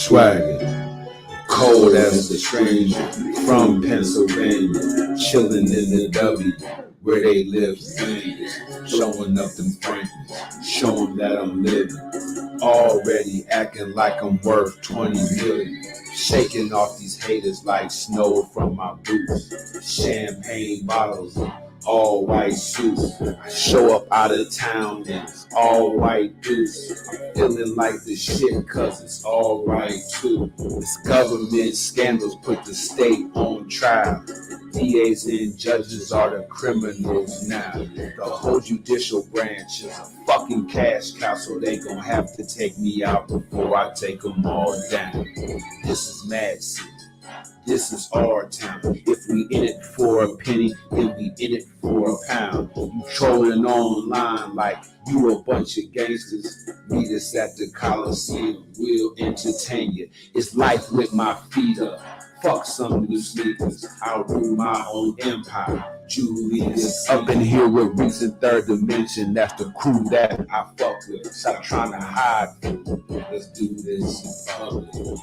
Swaggin', cold as the stranger from Pennsylvania, chillin' in the W where they live bangers, showing up them Franklin's, showing that I'm living, already acting like I'm worth 20 million, shaking off these haters like snow from my boots, champagne bottles, all white suits. I show up out of town in all white boots. I'm feeling like the shit cause it's all right too. This government scandals put the state on trial. DAs and judges are the criminals now. The whole judicial branch is a fucking cash cow, so they gon' have to take me out before I take them all down. This is Mad City. This is our town. If we in it for a penny, then we in it for a pound. You trolling online like you a bunch of gangsters. Meet us at the Coliseum, we'll entertain you. It's life with my feet up. Fuck some new sneakers. I'll rule my own empire. Julius up in here with Reason Third Dimension. That's the crew that I fuck with. Stop trying to hide. Let's do this in public.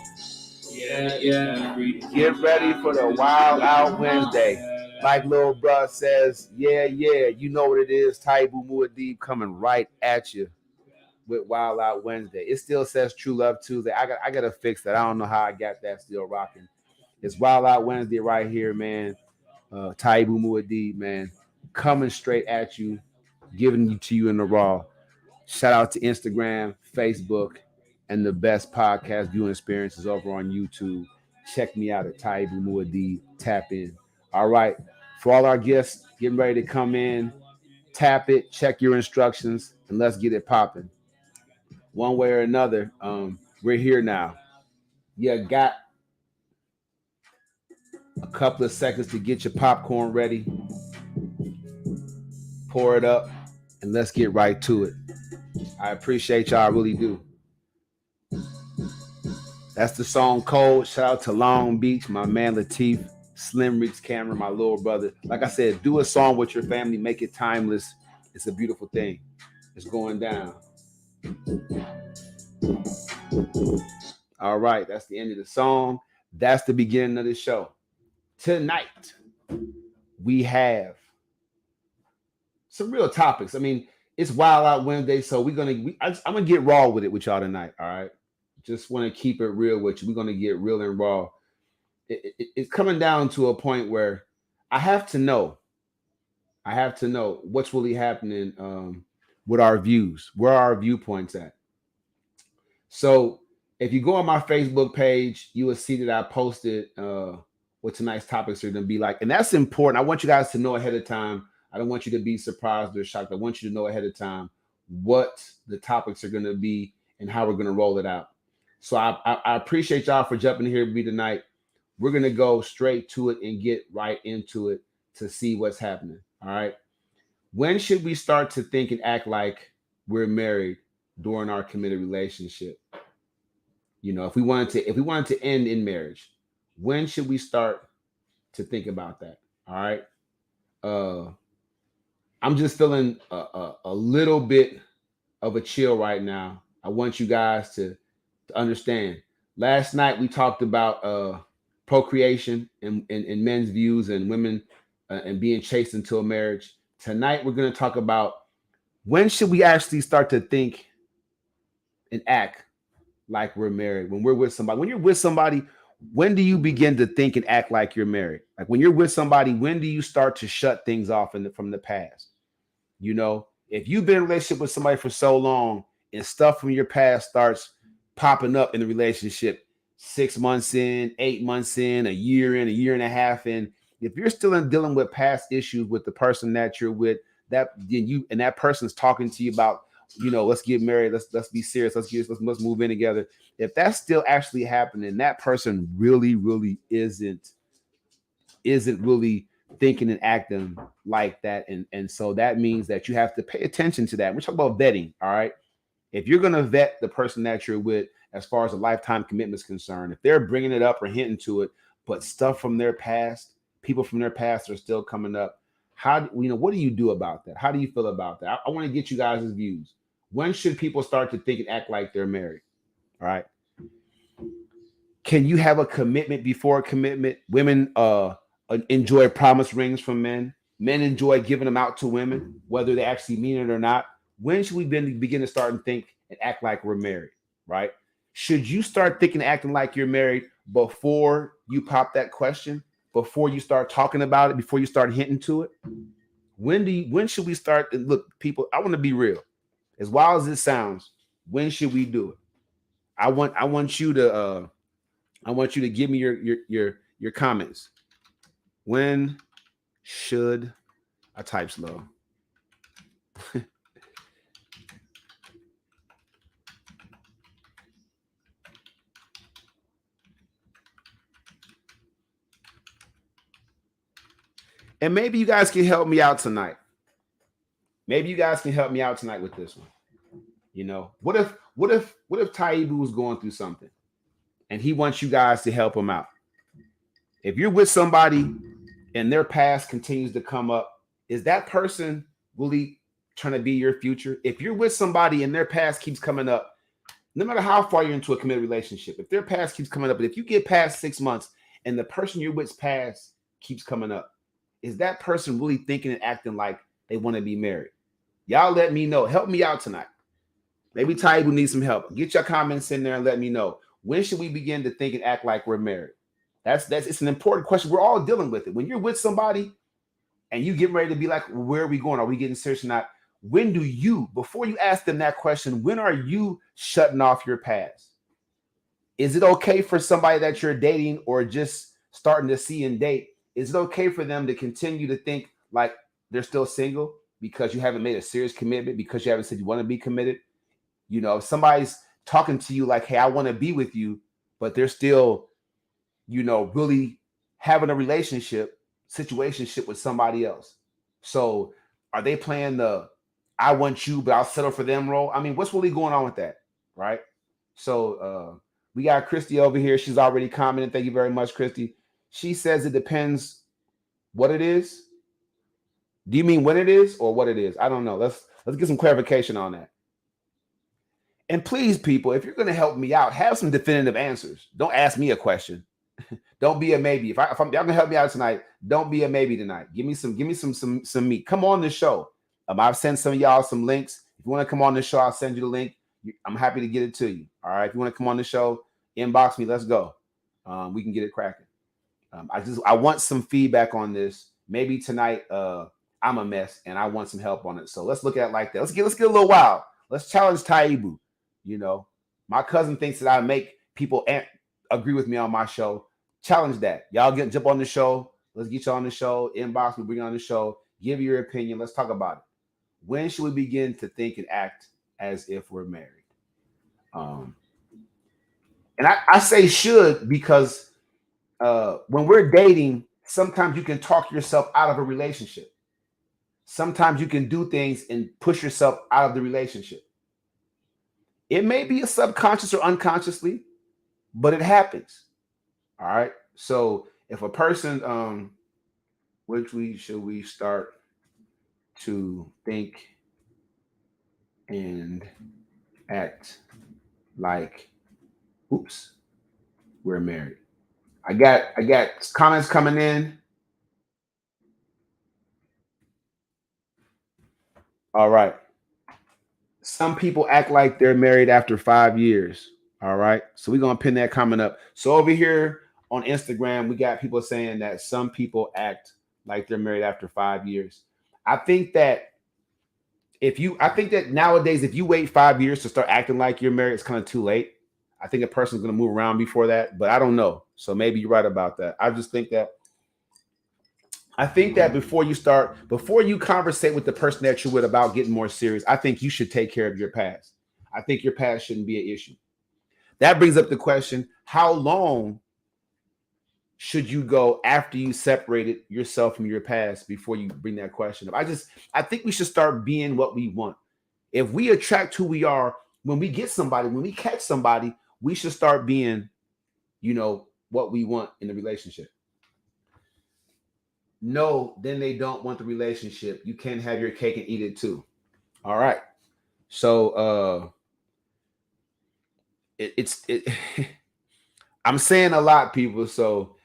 Yeah. Get ready for the Wild Out Wednesday. Like Lil Bruh says, yeah. You know what it is. Taibu Muad'Dib coming right at you with Wild Out Wednesday. It still says True Love Tuesday. I gotta fix that. I don't know how I got that still rocking. It's Wild Out Wednesday right here, man. Taibu Muad'Dib, man, coming straight at you, giving it to you in the raw. Shout out to Instagram, Facebook, and the best podcast viewing experiences over on YouTube. Check me out at Taibu Muad'Dib. Tap in. All right. For all our guests getting ready to come in, tap it, check your instructions, and let's get it popping. One way or another, we're here now. You got a couple of seconds to get your popcorn ready. Pour it up, and let's get right to it. I appreciate y'all, I really do. That's the song Cold. Shout out to Long Beach, my man Lateef, Slim Reeks Cameron, my little brother. Like I said, do a song with your family, make it timeless. It's a beautiful thing. It's going down. All right, that's the end of the song. That's the beginning of the show. Tonight, we have some real topics. I mean, it's Wild Out Wednesday, so I'm gonna get raw with it with y'all tonight. All right, just want to keep it real with you. We're gonna get real and raw. It's coming down to a point where I have to know what's really happening with our views, where are our viewpoints at. So if you go on my Facebook page, you will see that I posted what tonight's topics are going to be like, and that's important. I want you guys to know ahead of time. I don't want you to be surprised or shocked. I want you to know ahead of time what the topics are going to be and how we're going to roll it out. So I appreciate y'all for jumping here with me tonight. We're going to go straight to it and get right into it to see what's happening. All right. When should we start to think and act like we're married during our committed relationship? You know, if we wanted to end in marriage, when should we start to think about that? All right. I'm just feeling a little bit of a chill right now. I want you guys to understand. Last night we talked about procreation and men's views and women and being chased into a marriage. Tonight we're going to talk about when should we actually start to think and act like we're married. When we're with somebody, when you're with somebody, when do you begin to think and act like you're married? Like when you're with somebody, when do you start to shut things off from the past? You know, if you've been in a relationship with somebody for so long and stuff from your past starts popping up in the relationship 6 months in, 8 months in, a year and a half in, if you're still dealing with past issues with the person that you're with, that person's talking to you about, you know, let's get married, let's be serious, let's move in together. If that's still actually happening, that person really isn't really thinking and acting like that, and so that means that you have to pay attention to that. We're talking about vetting. All right, if you're going to vet the person that you're with as far as a lifetime commitment is concerned, if they're bringing it up or hinting to it, but stuff from their past, people from their past are still coming up, what do you do about that? How do you feel about that? I want to get you guys' views. When should people start to think and act like they're married? All right. Can you have a commitment before a commitment? Women enjoy promise rings from men. Men enjoy giving them out to women, whether they actually mean it or not. When should we begin to start and think and act like we're married? Right? Should you start thinking, acting like you're married before you pop that question? Before you start talking about it? Before you start hinting to it? When should we start? And look, people, I want to be real. As wild as it sounds, when should we do it? I want you to give me your comments. When should I type slow? And maybe you guys can help me out tonight. Maybe you guys can help me out tonight with this one. You know, what if Taibu was going through something and he wants you guys to help him out? If you're with somebody and their past continues to come up, is that person really trying to be your future? If you're with somebody and their past keeps coming up, no matter how far you're into a committed relationship, if their past keeps coming up, but if you get past 6 months and the person you're with's past keeps coming up, is that person really thinking and acting like they want to be married? Y'all let me know. Help me out tonight. Maybe Taibu needs some help. Get your comments in there and let me know. When should we begin to think and act like we're married? That's it's an important question. We're all dealing with it. When you're with somebody and you get ready to be like, well, where are we going? Are we getting serious or not? When do you, before you ask them that question, when are you shutting off your past? Is it okay for somebody that you're dating or just starting to see and date? Is it okay for them to continue to think like they're still single because you haven't made a serious commitment, because you haven't said you want to be committed? You know, if somebody's talking to you like, hey, I want to be with you, but they're still, really having a situationship with somebody else. So are they playing the I want you, but I'll settle for them role? I mean, what's really going on with that? Right. So we got Christy over here. She's already commented. Thank you very much, Christy. She says it depends what it is. Do you mean when it is or what it is? I don't know. Let's get some clarification on that. And please, people, if you're going to help me out, have some definitive answers. Don't ask me a question. Don't be a maybe. If y'all gonna help me out tonight, don't be a maybe tonight. Give me some meat. Come on the show. I've sent some of y'all some links. If you want to come on the show, I'll send you the link. I'm happy to get it to you. All right. If you want to come on the show, inbox me. Let's go. We can get it cracking. I want some feedback on this. Maybe tonight I'm a mess and I want some help on it. So let's look at it like that. Let's get a little wild. Let's challenge Taibu. My cousin thinks that I make people agree with me on my show. Challenge that. Y'all jump on the show. Let's get you on the show. Inbox me, bring you on the show. Give your opinion. Let's talk about it. When should we begin to think and act as if we're married? And I say should because when we're dating, sometimes you can talk yourself out of a relationship. Sometimes you can do things and push yourself out of the relationship. It may be a subconscious or unconsciously, but it happens. All right. So if a person, should we start to think and act like, oops, we're married. I got comments coming in. All right. Some people act like they're married after 5 years. All right. So we're gonna pin that comment up. So over here on Instagram, we got people saying that some people act like they're married after 5 years. I think that I think that nowadays, if you wait 5 years to start acting like you're married, it's kind of too late. I think a person's gonna move around before that, but I don't know. So maybe you're right about that. I think that before you conversate with the person that you're with about getting more serious, I think you should take care of your past. I think your past shouldn't be an issue. That brings up the question, how long should you go after you separated yourself from your past before you bring that question up? I think we should start being what we want. If we attract who we are, when we catch somebody, we should start being, what we want in the relationship. No, then they don't want the relationship. You can't have your cake and eat it too. All right. So it's I'm saying a lot, people. So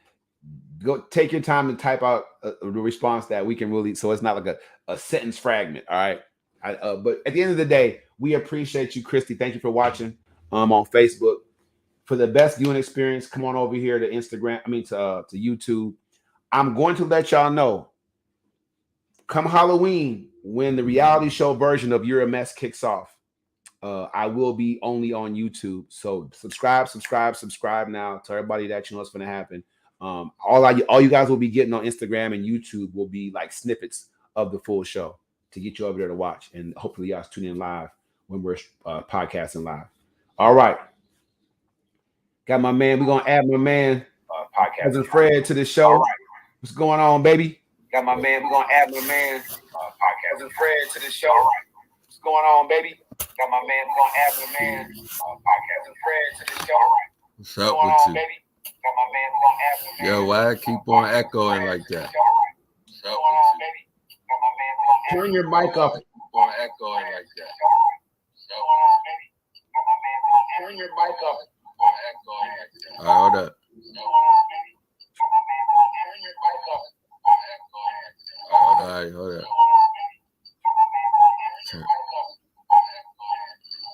go take your time to type out the response that we can really, so it's not like a sentence fragment. All right. But at the end of the day, we appreciate you, Christy. Thank you for watching on Facebook. For the best viewing experience, come on over here to Instagram. I mean to YouTube. I'm going to let y'all know. Come Halloween, when the reality show version of You're a Mess kicks off, I will be only on YouTube. So subscribe now. To everybody that you know what's going to happen. All you guys will be getting on Instagram and YouTube will be like snippets of the full show to get you over there to watch, and hopefully y'all tune in live when we're podcasting live. All right, got my man. We're gonna add my man, cousin Fred, to the show. All right. What's going on, baby? Got my man. We're gonna add my man, cousin Fred, to the show. All right. What's going on, baby? Got my man. We're gonna add my man, cousin Fred, to the show. All right. What's up with you? Baby? Got my man. We're gonna add my man. Yo, why I keep on echoing like that? What's up with you? Turn your mic up. Keep on echoing like that. Turn your mic up. All right, hold up. All right, hold up.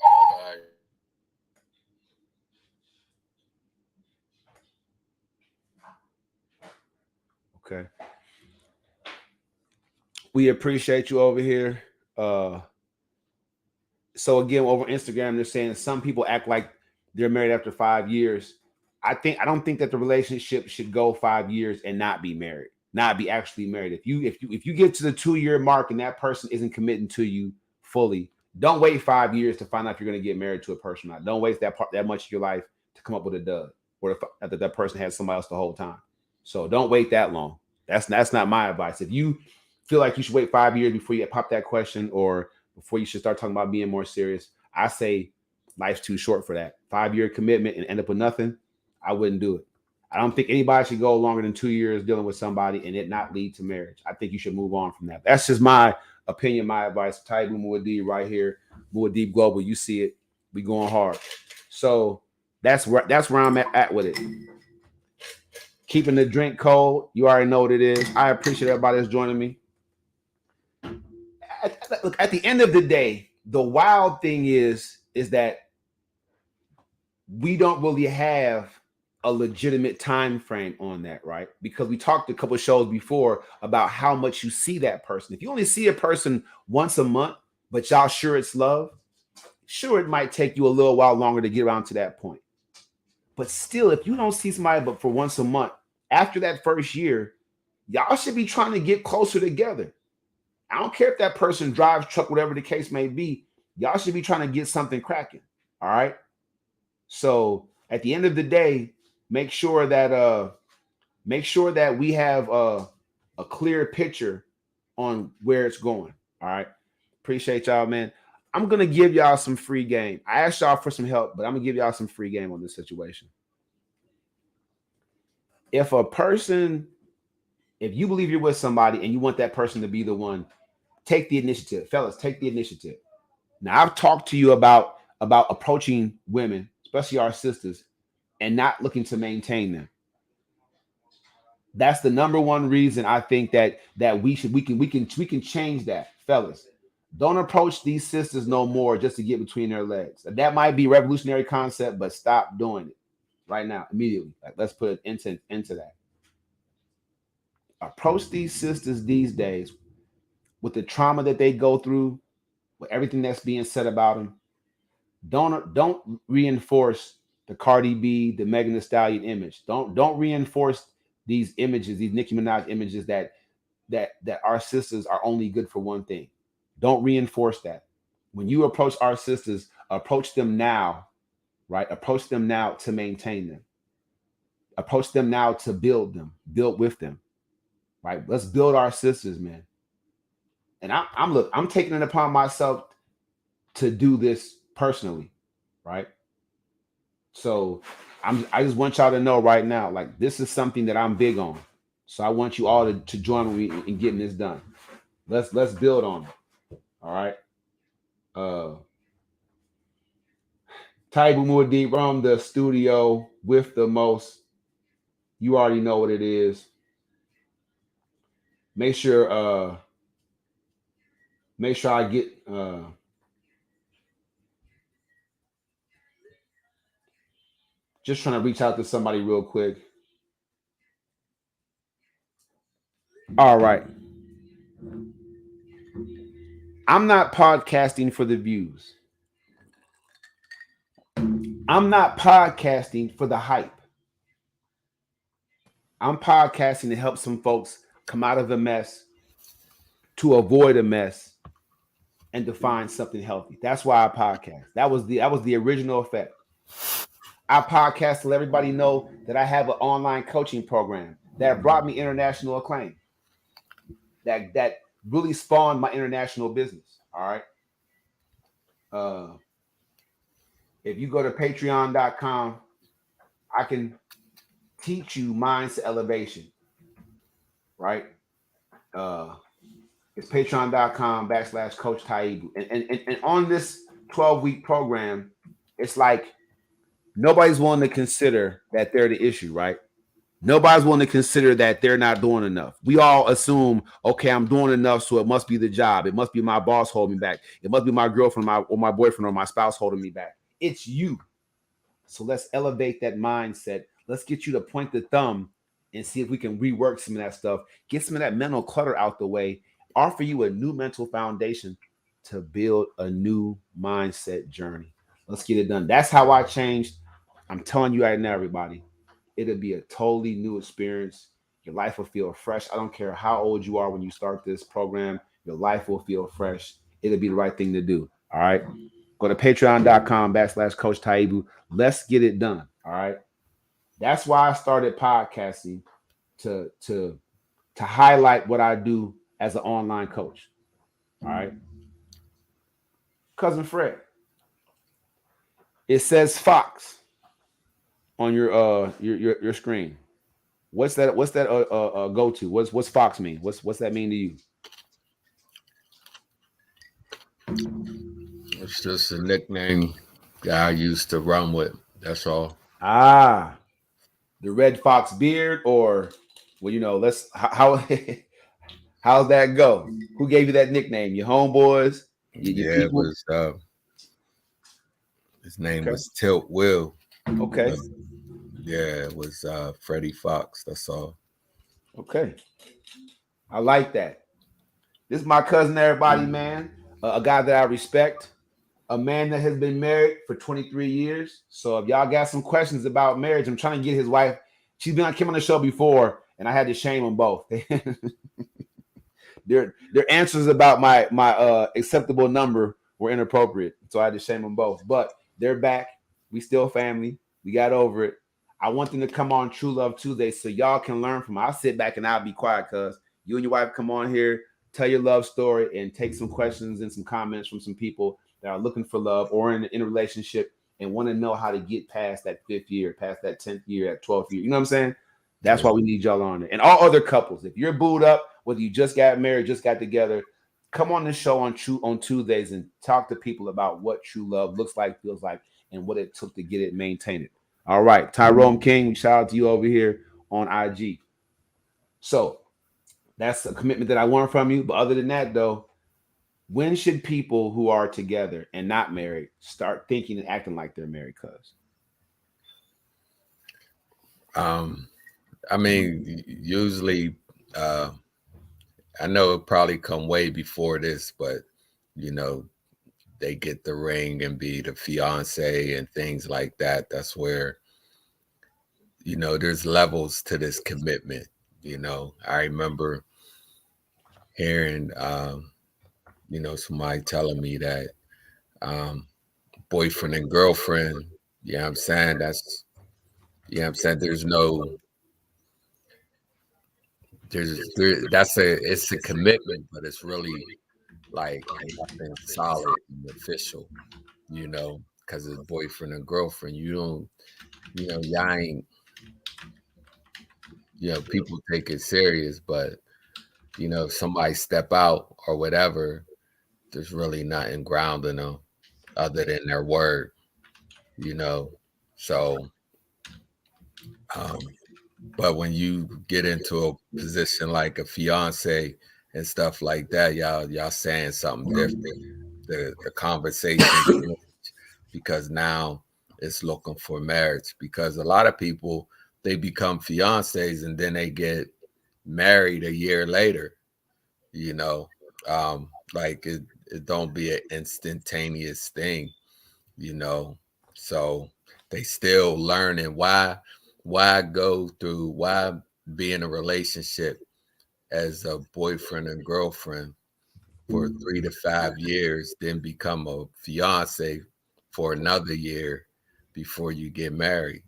All right. Okay. We appreciate you over here. So again, over Instagram, they're saying some people act like they're married after 5 years. I don't think that the relationship should go 5 years and not be married, not be actually married. If you get to the 2-year mark and that person isn't committing to you fully, don't wait 5 years to find out if you're going to get married to a person or not. Don't waste that much of your life to come up with a dud, or that person has somebody else the whole time. So don't wait that long. That's not my advice. If you feel like you should wait 5 years before you pop that question, or before you should start talking about being more serious, I say life's too short for that. 5-year commitment and end up with nothing, I wouldn't do it. I don't think anybody should go longer than 2 years dealing with somebody and it not lead to marriage. I think you should move on from that. That's just my opinion, my advice. Taibu Muad'Dib right here, Muad'Dib Global. You see it, we going hard. So that's where I'm at with it. Keeping the drink cold, you already know what it is. I appreciate everybody that's joining me. Look, at the end of the day, the wild thing is that we don't really have a legitimate time frame on that, right? Because we talked a couple of shows before about how much you see that person. If you only see a person once a month, but y'all sure it's love, sure, it might take you a little while longer to get around to that point. But still, if you don't see somebody but for once a month, after that first year, y'all should be trying to get closer together. I don't care if that person drives truck, whatever the case may be. Y'all should be trying to get something cracking. All right. So at the end of the day, make sure that we have a clear picture on where it's going. All right. Appreciate y'all, man. I'm gonna give y'all some free game. I asked y'all for some help, but I'm gonna give y'all some free game on this situation. If you believe you're with somebody and you want that person to be the one, take the initiative. Fellas, take the initiative. Now, I've talked to you about approaching women, especially our sisters, and not looking to maintain them. That's the number one reason I think that we can change that, fellas. Don't approach these sisters no more just to get between their legs. That might be a revolutionary concept, but stop doing it right now, immediately. Like, let's put an into that. Approach these sisters these days with the trauma that they go through, with everything that's being said about them. Don't reinforce the Cardi B, the Megan Thee Stallion image. Don't reinforce these images, these Nicki Minaj images that our sisters are only good for one thing. Don't reinforce that. When you approach our sisters, approach them now, right? Approach them now to maintain them. Approach them now to build with them, right? Let's build our sisters, man. And I'm taking it upon myself to do this personally, right? So I just want y'all to know right now, like, this is something that I'm big on. So I want you all to join me in getting this done. Let's build on it. All right. Taibu Muad'Dib from the studio with the most. You already know what it is. Make sure make sure I get just trying to reach out to somebody real quick. All right. I'm not podcasting for the views. I'm not podcasting for the hype. I'm podcasting to help some folks come out of the mess, to avoid a mess, and to find something healthy. That's why I podcast. That was the original effect. I podcast to let everybody know that I have an online coaching program that brought me international acclaim. That really spawned my international business. All right. Uh, if you go to patreon.com, I can teach you mindset elevation. Right. Uh, it's patreon.com/coach Taibu. And on this 12-week program, it's like nobody's willing to consider that they're the issue, right? Nobody's willing to consider that they're not doing enough. We all assume, okay, I'm doing enough, so it must be the job. It must be my boss holding me back. It must be my girlfriend, or my boyfriend, or my spouse holding me back. It's you. So let's elevate that mindset. Let's get you to point the thumb and see if we can rework some of that stuff. Get some of that mental clutter out the way. Offer you a new mental foundation to build a new mindset journey. Let's get it done. That's how I changed. I'm telling you right now, everybody, it'll be a totally new experience. Your life will feel fresh. I don't care how old you are when you start this program, your life will feel fresh. It'll be the right thing to do. All right. Go to patreon.com/coach Taibu. Let's get it done. All right. That's why I started podcasting to highlight what I do as an online coach. All right. Cousin Fred. It says Fox on your screen. What's that? What's that? Go to? What's Fox mean? What's that mean to you? It's just a nickname that I used to run with. That's all. Ah, the Red Fox beard, or well, let's how how's that go? Who gave you that nickname? Your homeboys? Your Yeah, it people? was. His name Okay, was Tilt Will. okay, But yeah, it was Freddie Fox. That's all. okay. I like that. This is my cousin, everybody, man. A guy that I respect. A man that has been married for 23 years. So if y'all got some questions about marriage, I'm trying to get his wife. She's been on Kim on the show before, and I had to shame them both. their answers about my acceptable number were inappropriate, so I had to shame them both. But they're back. We still family. We got over it. I want them to come on True Love Tuesday so y'all can learn from. I'll sit back and I'll be quiet because you and your wife come on here, tell your love story, and take some questions and some comments from some people that are looking for love or in a relationship and want to know how to get past that 5th year, past that 10th year, that 12th year. You know what I'm saying? That's Yeah. why we need y'all on there. And all other couples, if you're booed up, whether you just got married, just got together, come on this show on Tuesdays and talk to people about what true love looks like, feels like, and what it took to get it, maintain it. All right, Tyrone King, shout out to you over here on IG. So that's a commitment that I want from you. But other than that, though, when should people who are together and not married start thinking and acting like they're married? Cuz I mean, usually, I know it probably come way before this, but you know, they get the ring and be the fiance and things like that. That's where there's levels to this commitment. I remember hearing, somebody telling me that boyfriend and girlfriend. You know what I'm saying? There's no, it's a commitment, but it's really like nothing solid and official, because it's boyfriend and girlfriend. You don't, y'all ain't, people take it serious, but, if somebody step out or whatever, there's really nothing grounding them other than their word. you know. So, um, but when you get into a position like a fiance and stuff like that, y'all saying something different. The conversation because now it's looking for marriage because a lot of people they become fiancés and then they get married a year later, you know. Like it don't be an instantaneous thing, you know. So they still learning why go through why be in a relationship as a boyfriend and girlfriend for 3 to 5 years, then become a fiance for another year before you get married.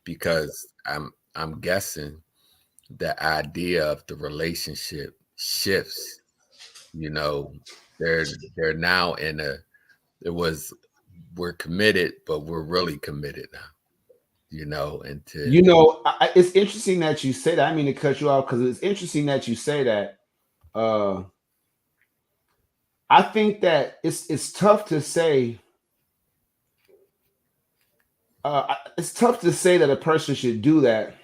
Because I'm guessing the idea of the relationship shifts. You know, they're now in a it was we're committed, but we're really committed now. You know, and to It's interesting that you say that. I mean to cut you off because it's interesting that you say that. Uh, I think that it's tough to say. It's tough to say that a person should do that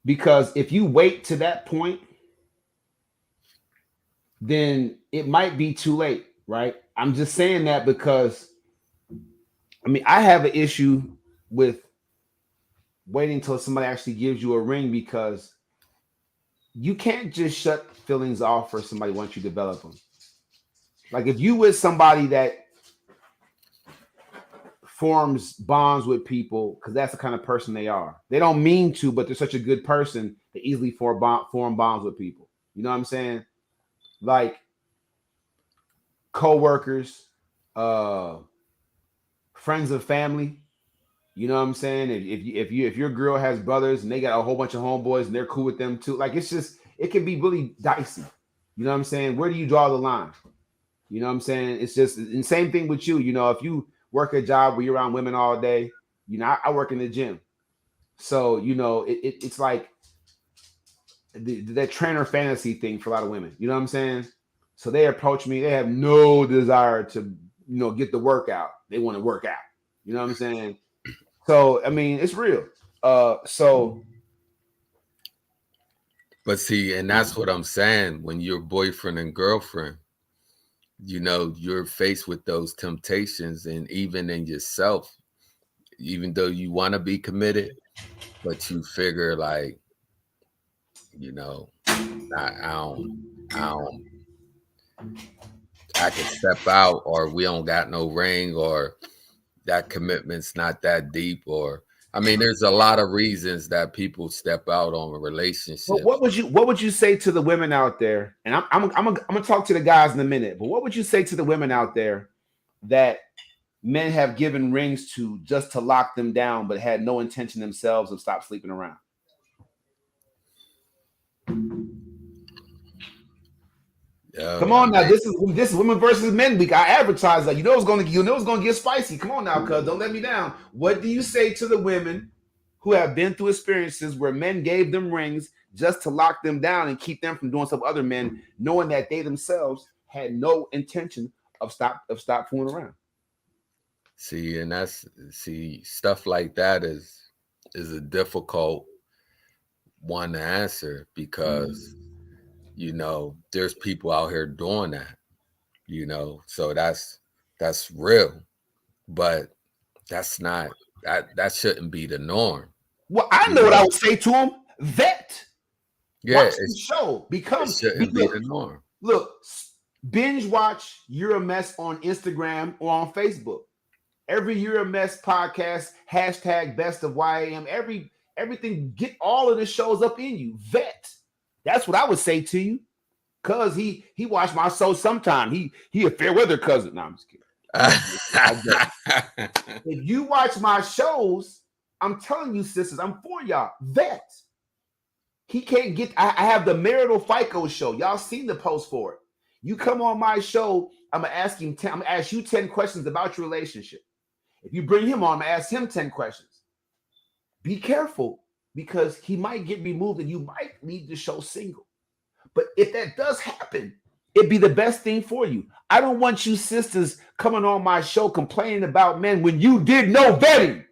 because if you wait to that point, then it might be too late, right? I'm just saying that because I mean I have an issue with waiting until somebody actually gives you a ring because you can't just shut feelings off for somebody once you develop them. Like if you with somebody that forms bonds with people because that's the kind of person they are. They don't mean to, but they're such a good person they easily form bonds with people. You know what I'm saying? Like co-workers, uh, friends of family. You know what I'm saying? If your girl has brothers and they got a whole bunch of homeboys and they're cool with them too, like it's just it can be really dicey. You know what I'm saying? Where do you draw the line? You know what I'm saying? It's just the same thing with you. You know, if you work a job where you're around women all day, you know, I work in the gym. So, you know, it's like that trainer fantasy thing for a lot of women. You know what I'm saying? So they approach me, they have no desire to, get the workout. They want to work out. You know what I'm saying? So, I mean, it's real. So but see, and that's what I'm saying. When you're boyfriend and girlfriend, you know, you're faced with those temptations, and even in yourself, even though you want to be committed, but you figure like, you know, I don't, I don't, I could step out, or we don't got no ring, or that commitment's not that deep, or I mean, there's a lot of reasons that people step out on relationships. what would you say to the women out there? And I'm gonna talk to the guys in a minute, but what would you say to the women out there that men have given rings to just to lock them down, but had no intention themselves of stop sleeping around? Come I on now, mean, this is women versus men week. I advertise that. You know it's gonna get spicy. Come on now, cuz don't let me down. What do you say to the women who have been through experiences where men gave them rings just to lock them down and keep them from doing stuff with other men, knowing that they themselves had no intention of stop fooling around? see, and that's see stuff like that is a difficult one to answer because you know there's people out here doing that, you know, so that's real, but that's not that shouldn't be the norm, Well, I you know what I know. would say to them. Vet. Yeah, Watch the show. it shouldn't be the norm. Look, binge watch You're a Mess on Instagram or on Facebook. Every You're a Mess podcast, hashtag best of YAM, everything, get all of the shows up in you. Vet. That's what I would say to you. Cause he watched my show sometime. He a fair weather cousin. No, I'm just kidding. If you watch my shows, I'm telling you, sisters, I'm for y'all. Vet. He can't get. I have the marital FICO show. Y'all seen the post for it. You come on my show, I'm gonna ask him. I'm gonna ask you 10 questions about your relationship. If you bring him on, I'm gonna ask him 10 questions. Be careful because he might get removed and you might leave the show single. But if that does happen, It'd be the best thing for you. I don't want you sisters coming on my show complaining about men when you did no vetting.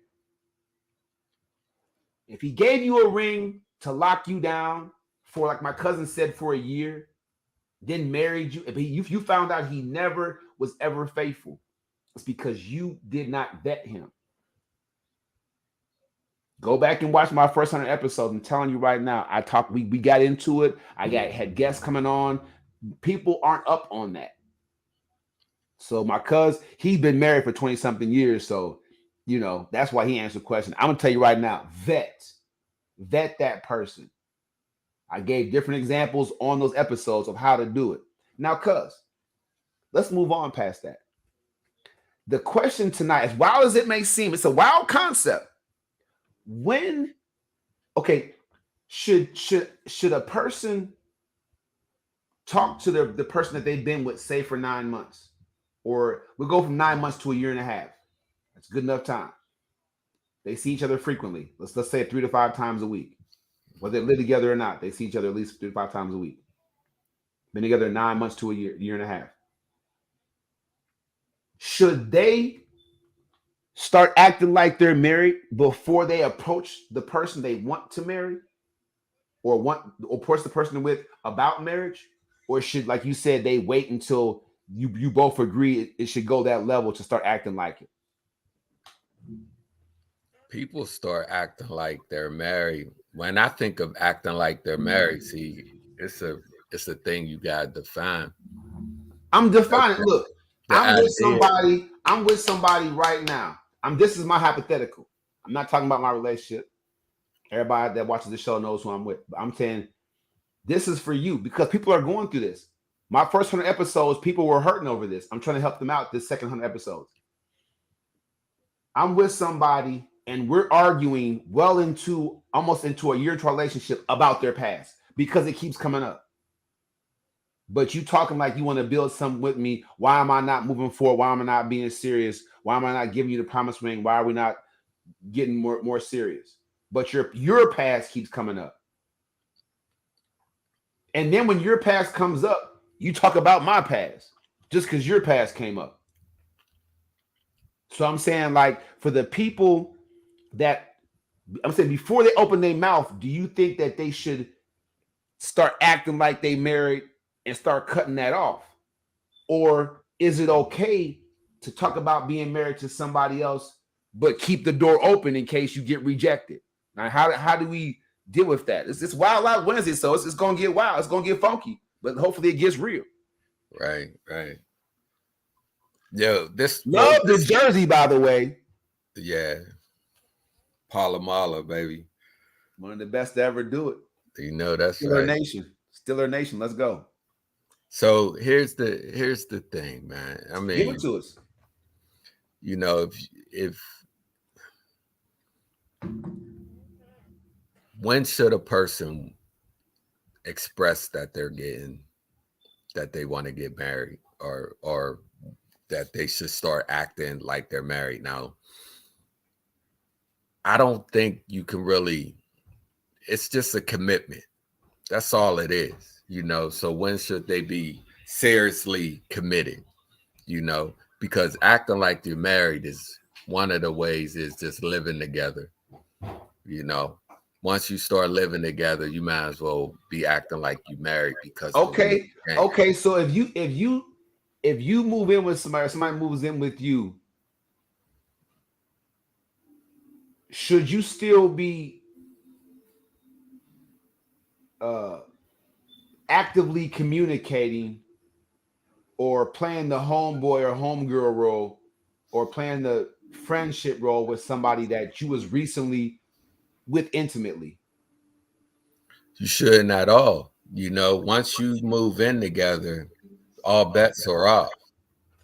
If he gave you a ring to lock you down for, like my cousin said, for a year, then married you, if you found out he never was ever faithful, it's because you did not vet him. Go back and watch my first 100 episodes. I'm telling you right now, we got into it. Had guests coming on. People aren't up on that. So my cousin, he's been married for 20 something years. So, that's why he answered the question. I'm gonna tell you right now, vet that person. I gave different examples on those episodes of how to do it. Now, let's move on past that. The question tonight, as wild as it may seem, it's a wild concept. Should a person talk to the person that they've been with, say, for 9 months? Or we'll go from 9 months to a year and a half. That's good enough time. They see each other frequently. Let's say 3 to 5 times a week. Whether they live together or not, they see each other at least 3 to 5 times a week. Been together 9 months to a year and a half. Should they start acting like they're married before they approach the person they want to marry, or approach the person with about marriage? Or should, like you said, they wait until you both agree it should go that level to start acting like it? People start acting like they're married. When I think of acting like they're married, see, it's a thing you gotta define. I'm defining. Look, I'm with idea. somebody right now. This is my hypothetical. I'm not talking about my relationship. Everybody that watches the show knows who I'm with. But I'm saying this is for you because people are going through this. My first 100 episodes, people were hurting over this. I'm trying to help them out this second 100 episodes. I'm with somebody and we're arguing almost into a year into a relationship about their past because it keeps coming up. But you talking like you want to build something with me. Why am I not moving forward? Why am I not being serious? Why am I not giving you the promise ring? Why are we not getting more serious? But your past keeps coming up. And then when your past comes up, you talk about my past just because your past came up. So I'm saying, like, for the people that I'm saying before they open their mouth, do you think that they should start acting like they married and start cutting that off? Or is it okay to talk about being married to somebody else, but keep the door open in case you get rejected? Now, how do we deal with that? It's Wild Out Wednesday, so it's going to get wild. It's going to get funky, but hopefully it gets real. Right. Yo, this jersey, by the way. Yeah. Palomala, baby. One of the best to ever do it. That's Steeler right. Nation. Steeler Nation. Let's go. So here's the thing, man. I mean, give it to us. If when should a person express that they want to get married, or that they should start acting like they're married? Now, I don't think you can really, it's just a commitment. That's all it is, So when should they be seriously committed, Because acting like you're married is one of the ways is just living together, Once you start living together, you might as well be acting like you married because okay. So if you move in with somebody moves in with you, should you still be actively communicating or playing the homeboy or homegirl role or playing the friendship role with somebody that you was recently with intimately? You shouldn't at all. Once you move in together, all bets are off.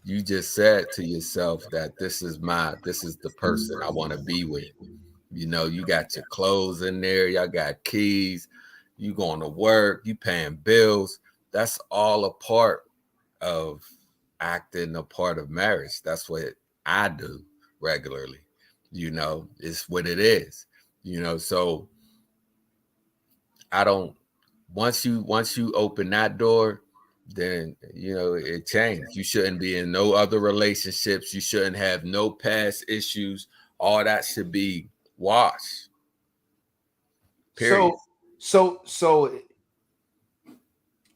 You just said to yourself that this is the person I want to be with. You got your clothes in there, y'all got keys, you going to work, you paying bills. That's all a part of acting a part of marriage. That's what I do regularly. It's what it is. So I don't once you open that door, then it changed. You shouldn't be in no other relationships. You shouldn't have no past issues. All that should be washed. Period. So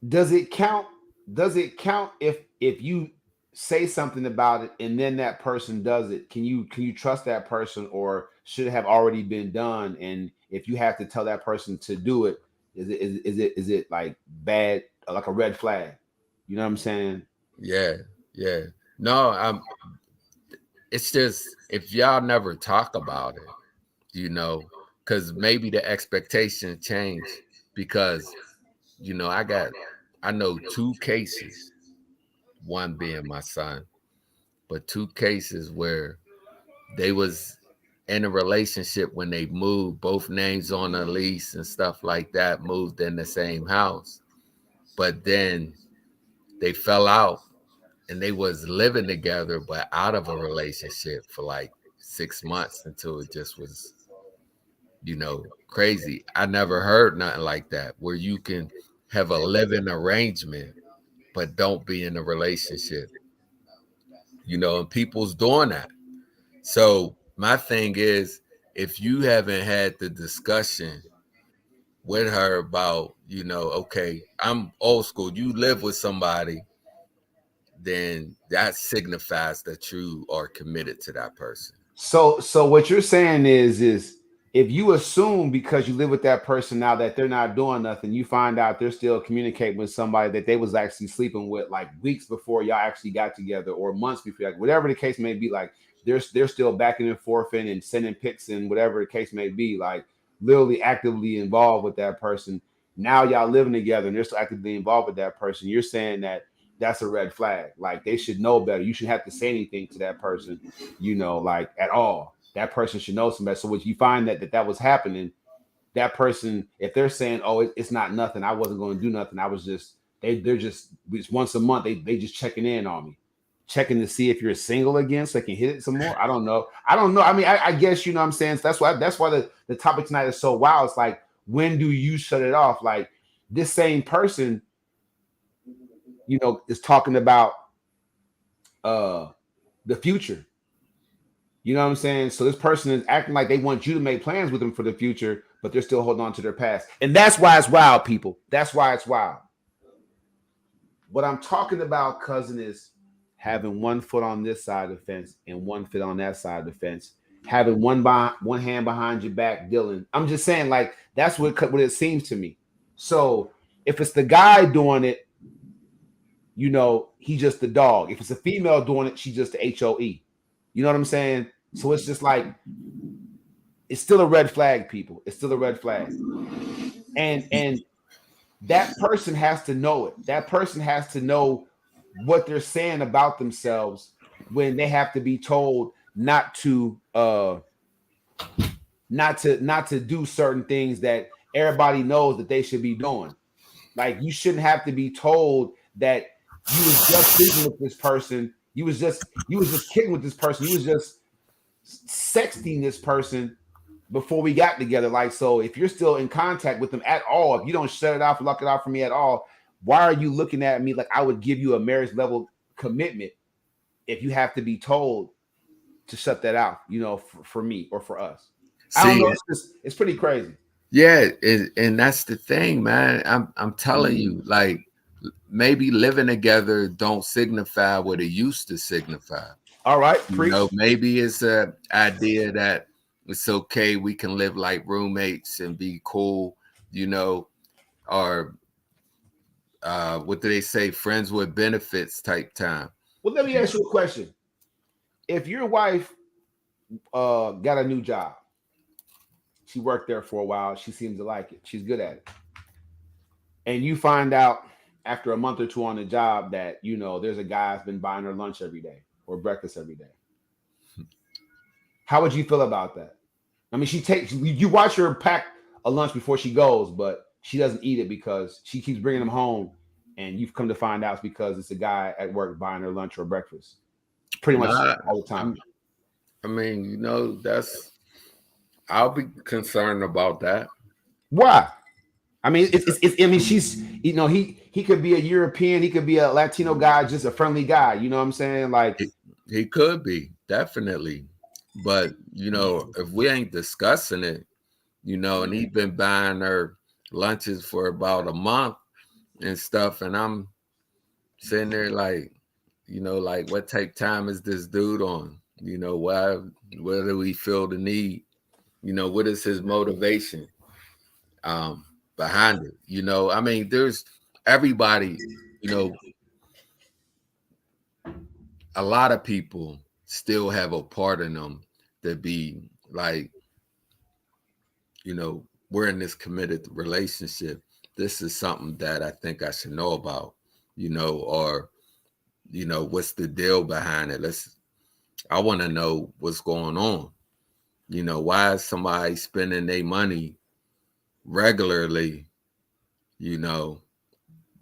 does it count? Does it count if you say something about it and then that person does it? Can you trust that person, or should it have already been done? And if you have to tell that person to do it, is it like bad, like a red flag? You know what I'm saying? Yeah, yeah. No, it's just if y'all never talk about it, because maybe the expectation changed because I know two cases, one being my son, but two cases where they was in a relationship when they moved, both names on a lease and stuff like that, moved in the same house. But then they fell out and they was living together but out of a relationship for like 6 months until it just was, crazy. I never heard nothing like that where you can have a living arrangement but don't be in a relationship. And people's doing that. So my thing is, if you haven't had the discussion with her about, okay, I'm old school, you live with somebody, then that signifies that you are committed to that person. So what you're saying is if you assume because you live with that person now that they're not doing nothing, you find out they're still communicating with somebody that they was actually sleeping with like weeks before y'all actually got together, or months before, like whatever the case may be, like they're still backing and forthing and sending pics and whatever the case may be, like literally actively involved with that person. Now y'all living together and they're still actively involved with that person. You're saying that that's a red flag. Like they should know better. You shouldn't have to say anything to that person, like at all. That person should know somebody. So if you find that was happening, that person, if they're saying, "Oh, it's not nothing. I wasn't going to do nothing. I was just they're just it's once a month. They just checking in on me, checking to see if you're single again, so they can hit it some more." I don't know. I don't know. I mean, I guess you know what I'm saying. So that's why the topic tonight is so wild. It's like, when do you shut it off? Like this same person, is talking about uh the future. You know what I'm saying? So this person is acting like they want you to make plans with them for the future, but they're still holding on to their past. And that's why it's wild, people. That's why it's wild. What I'm talking about, cousin, is having one foot on this side of the fence and one foot on that side of the fence. Having one hand behind your back, Dylan. I'm just saying, like, that's what it seems to me. So if it's the guy doing it, he's just the dog. If it's a female doing it, she's just the HOE. You know what I'm saying? So it's just like, it's still a red flag, people. It's still a red flag. And that person has to know it. That person has to know what they're saying about themselves when they have to be told not to do certain things that everybody knows that they should be doing. Like you shouldn't have to be told that you was just sleeping with this person. You was just kidding with this person. You was just sexting this person before we got together. Like, so if you're still in contact with them at all, if you don't shut it off, lock it off for me at all, why are you looking at me like I would give you a marriage level commitment if you have to be told to shut that out, for me or for us? I don't See, know. It's pretty crazy. yeah, and that's the thing, man. I'm telling you, like maybe living together don't signify what it used to signify. All right, preach. Maybe it's a idea that it's okay, we can live like roommates and be cool, or what do they say, friends with benefits type time. Well, let me ask you a question. If your wife got a new job, she worked there for a while, she seems to like it, she's good at it, and you find out after a month or two on the job that there's a guy that's been buying her lunch every day or breakfast every day, how would you feel about that? I mean, you watch her pack a lunch before she goes, but she doesn't eat it because she keeps bringing them home, and you've come to find out it's because it's a guy at work buying her lunch or breakfast pretty much Nah, all the time. I mean, I'll be concerned about that. Why? I mean, I mean, she's, he could be a European, he could be a Latino guy, just a friendly guy. You know what I'm saying? Like, He could be, definitely. But, if we ain't discussing it, and he been buying her lunches for about a month and stuff, and I'm sitting there like, like what type time is this dude on? Why do we feel the need? What is his motivation behind it? I mean, there's everybody, you know, a lot of people still have a part in them that be like, we're in this committed relationship. This is something that I think I should know about, or what's the deal behind it? I want to know what's going on. Why is somebody spending their money regularly?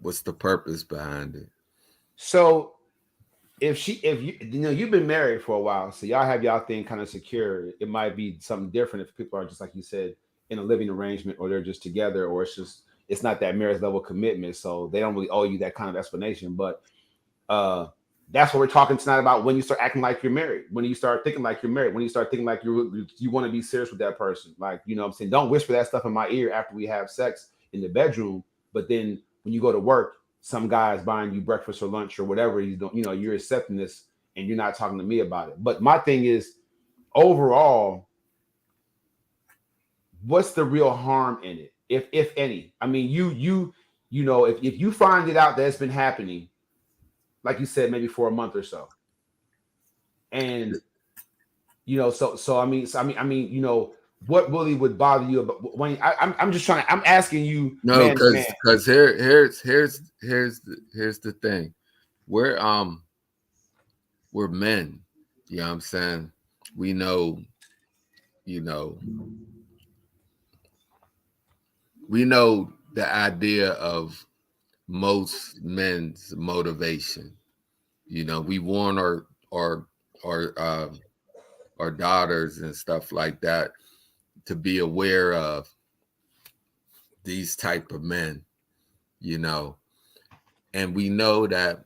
What's the purpose behind it? so if you've been married for a while, so y'all have y'all thing kind of secure. It might be something different if people are just like you said in a living arrangement, or they're just together, or it's not that marriage level commitment, so they don't really owe you that kind of explanation. But uh that's what we're talking tonight about. When you start acting like you're married, when you start thinking like you're married, when you start thinking like you want to be serious with that person, like, what I'm saying, don't whisper that stuff in my ear after we have sex in the bedroom, but then when you go to work, some guy's buying you breakfast or lunch or whatever he's doing, you're accepting this, and you're not talking to me about it. But my thing is, overall, what's the real harm in it, if any? I mean, if you find it out that it's been happening, like you said, maybe for a month or so, and what really would bother you about when I'm just trying, I'm asking you, No, man to because man. here's the thing. We're men. You know what I'm saying? We know, you know, we know the idea of most men's motivation. We warn our our daughters and stuff like that to be aware of these type of men, you know, and we know that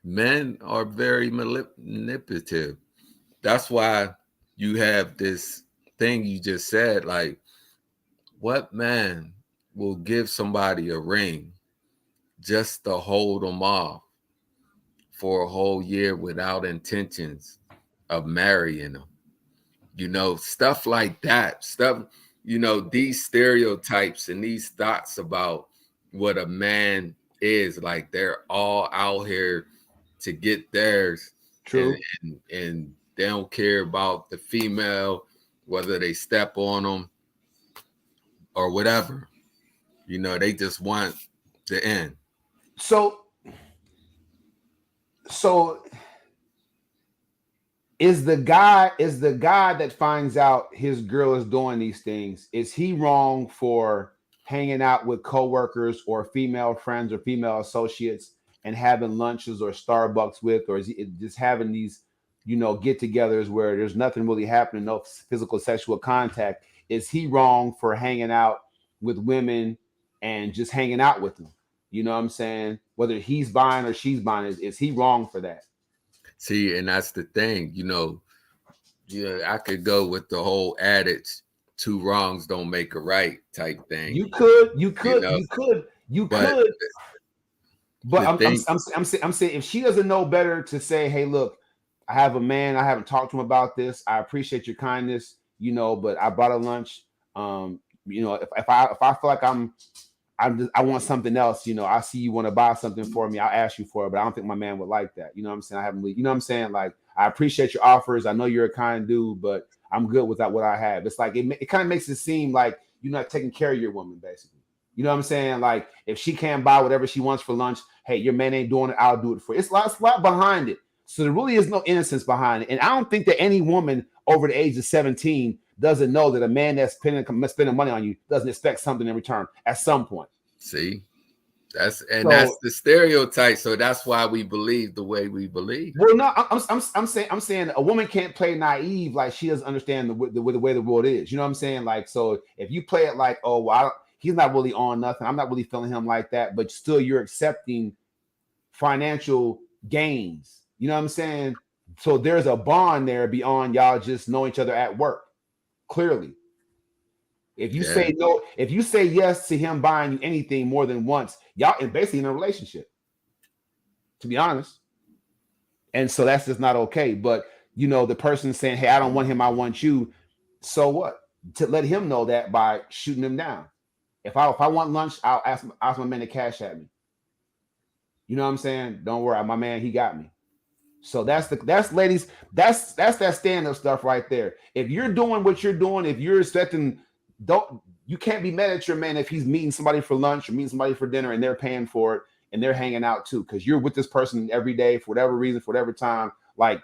men are very manipulative. That's why you have this thing you just said, like, what man will give somebody a ring just to hold them off for a whole year without intentions of marrying them? Stuff like that. Stuff, these stereotypes and these thoughts about what a man is, like they're all out here to get theirs, and True. and they don't care about the female, whether they step on them or whatever. They just want the end. So so is the guy that finds out his girl is doing these things, is he wrong for hanging out with coworkers or female friends or female associates and having lunches or Starbucks with, or is he just having these get-togethers where there's nothing really happening, no physical sexual contact? Is he wrong for hanging out with women and just hanging out with them? You know what I'm saying? Whether he's buying or she's buying, is he wrong for that? See, and that's the thing. I could go with the whole adage, two wrongs don't make a right type thing, You could, you you could, know. you could, you But could, but the I'm thing, I'm saying, if she doesn't know better to say, hey, look, I have a man, I haven't talked to him about this. I appreciate your kindness, but I bought a lunch. If I feel like I want something else, I see you want to buy something for me, I'll ask you for it, but I don't think my man would like that. You know what I'm saying? I haven't really, what I'm saying? Like, I appreciate your offers. I know you're a kind dude, but I'm good with that what I have. It's like it kind of makes it seem like you're not taking care of your woman, basically. You know what I'm saying? Like, if she can't buy whatever she wants for lunch, hey, your man ain't doing it, I'll do it for you. It's a lot behind it. So there really is no innocence behind it. And I don't think that any woman over the age of 17 doesn't know that a man that's spending money on you doesn't expect something in return at some point. see, that's So, the stereotype. So that's why we believe the way we believe. well, no, I'm saying a woman can't play naive like she doesn't understand the way the world is. You know what I'm saying? Like, so if you play it like, oh, well, he's not really on nothing. I'm not really feeling him like that, but still you're accepting financial gains. You know what I'm saying? So there's a bond there beyond y'all just know each other at work. Clearly. If you Yeah. say no, if you say yes to him buying you anything more than once, y'all are basically in a relationship, to be honest. And so that's just not okay. But the person saying, "Hey, I don't want him, I want you." So what? To let him know that by shooting him down. If I want lunch, I'll ask my man to cash at me. You know what I'm saying? Don't worry, my man, he got me. So that's ladies, that's that stand-up stuff right there. If you're doing what you're doing, if you're expecting, don't you can't be mad at your man if he's meeting somebody for lunch or meeting somebody for dinner and they're paying for it and they're hanging out too, because you're with this person every day for whatever reason, for whatever time. Like,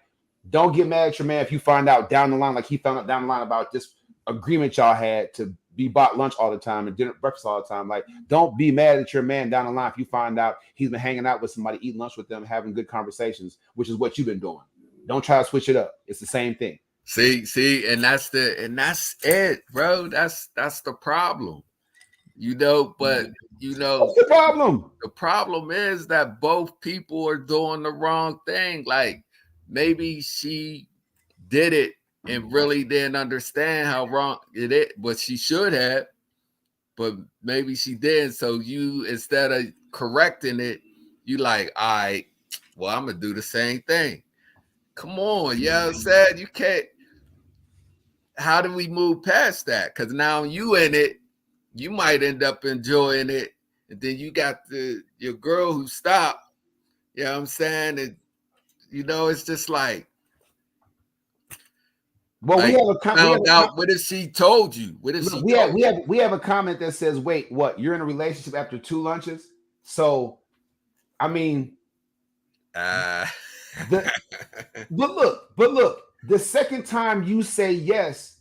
don't get mad at your man if you find out down the line, like he found out down the line about this agreement y'all had to be bought lunch all the time and dinner breakfast all the time. Like, don't be mad at your man down the line if you find out he's been hanging out with somebody, eating lunch with them, having good conversations, which is what you've been doing. Don't try to switch it up. It's the same thing. See, and that's it, bro. That's the problem. But What's the problem? the problem is that both people are doing the wrong thing. Like, maybe she did it and really didn't understand how wrong it is, but she should have. But maybe she didn't. So you, instead of correcting it, you like, all right, well, I'm gonna do the same thing. Come on, you know what I'm saying? You can't. How do we move past that? Because now you in it, you might end up enjoying it, and then you got your girl who stopped. You know what I'm saying? And it's just like, Well, like found out. What if she told you? What if she told you? we have a comment that says, "Wait, what? You're in a relationship after 2 lunches?" So, I mean, but look, the second time you say yes,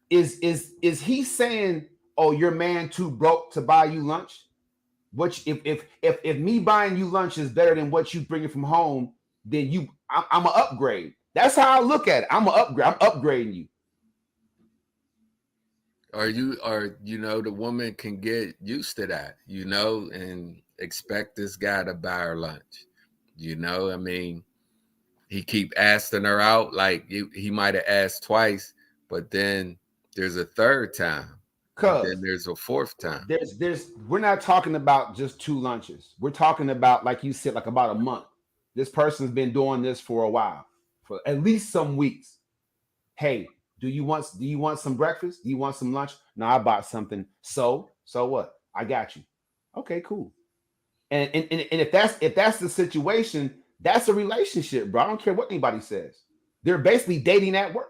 is he saying, "Oh, your man too broke to buy you lunch"? Which if me buying you lunch is better than what you bringing from home, then I'm an upgrade. That's how I look at it. I'm an upgrade. I'm upgrading you. Or the woman can get used to that, and expect this guy to buy her lunch. I mean, he keep asking her out. Like, he might have asked twice, but then there's a third time. And then there's a fourth time. We're not talking about just 2 lunches. We're talking about, like you said, like about a month. This person's been doing this for a while, for at least some weeks. Hey, do you want some breakfast? Do you want some lunch? No, I bought something. So what? I got you. Okay, cool. And if that's the situation, that's a relationship, bro. I don't care what anybody says. They're basically dating at work.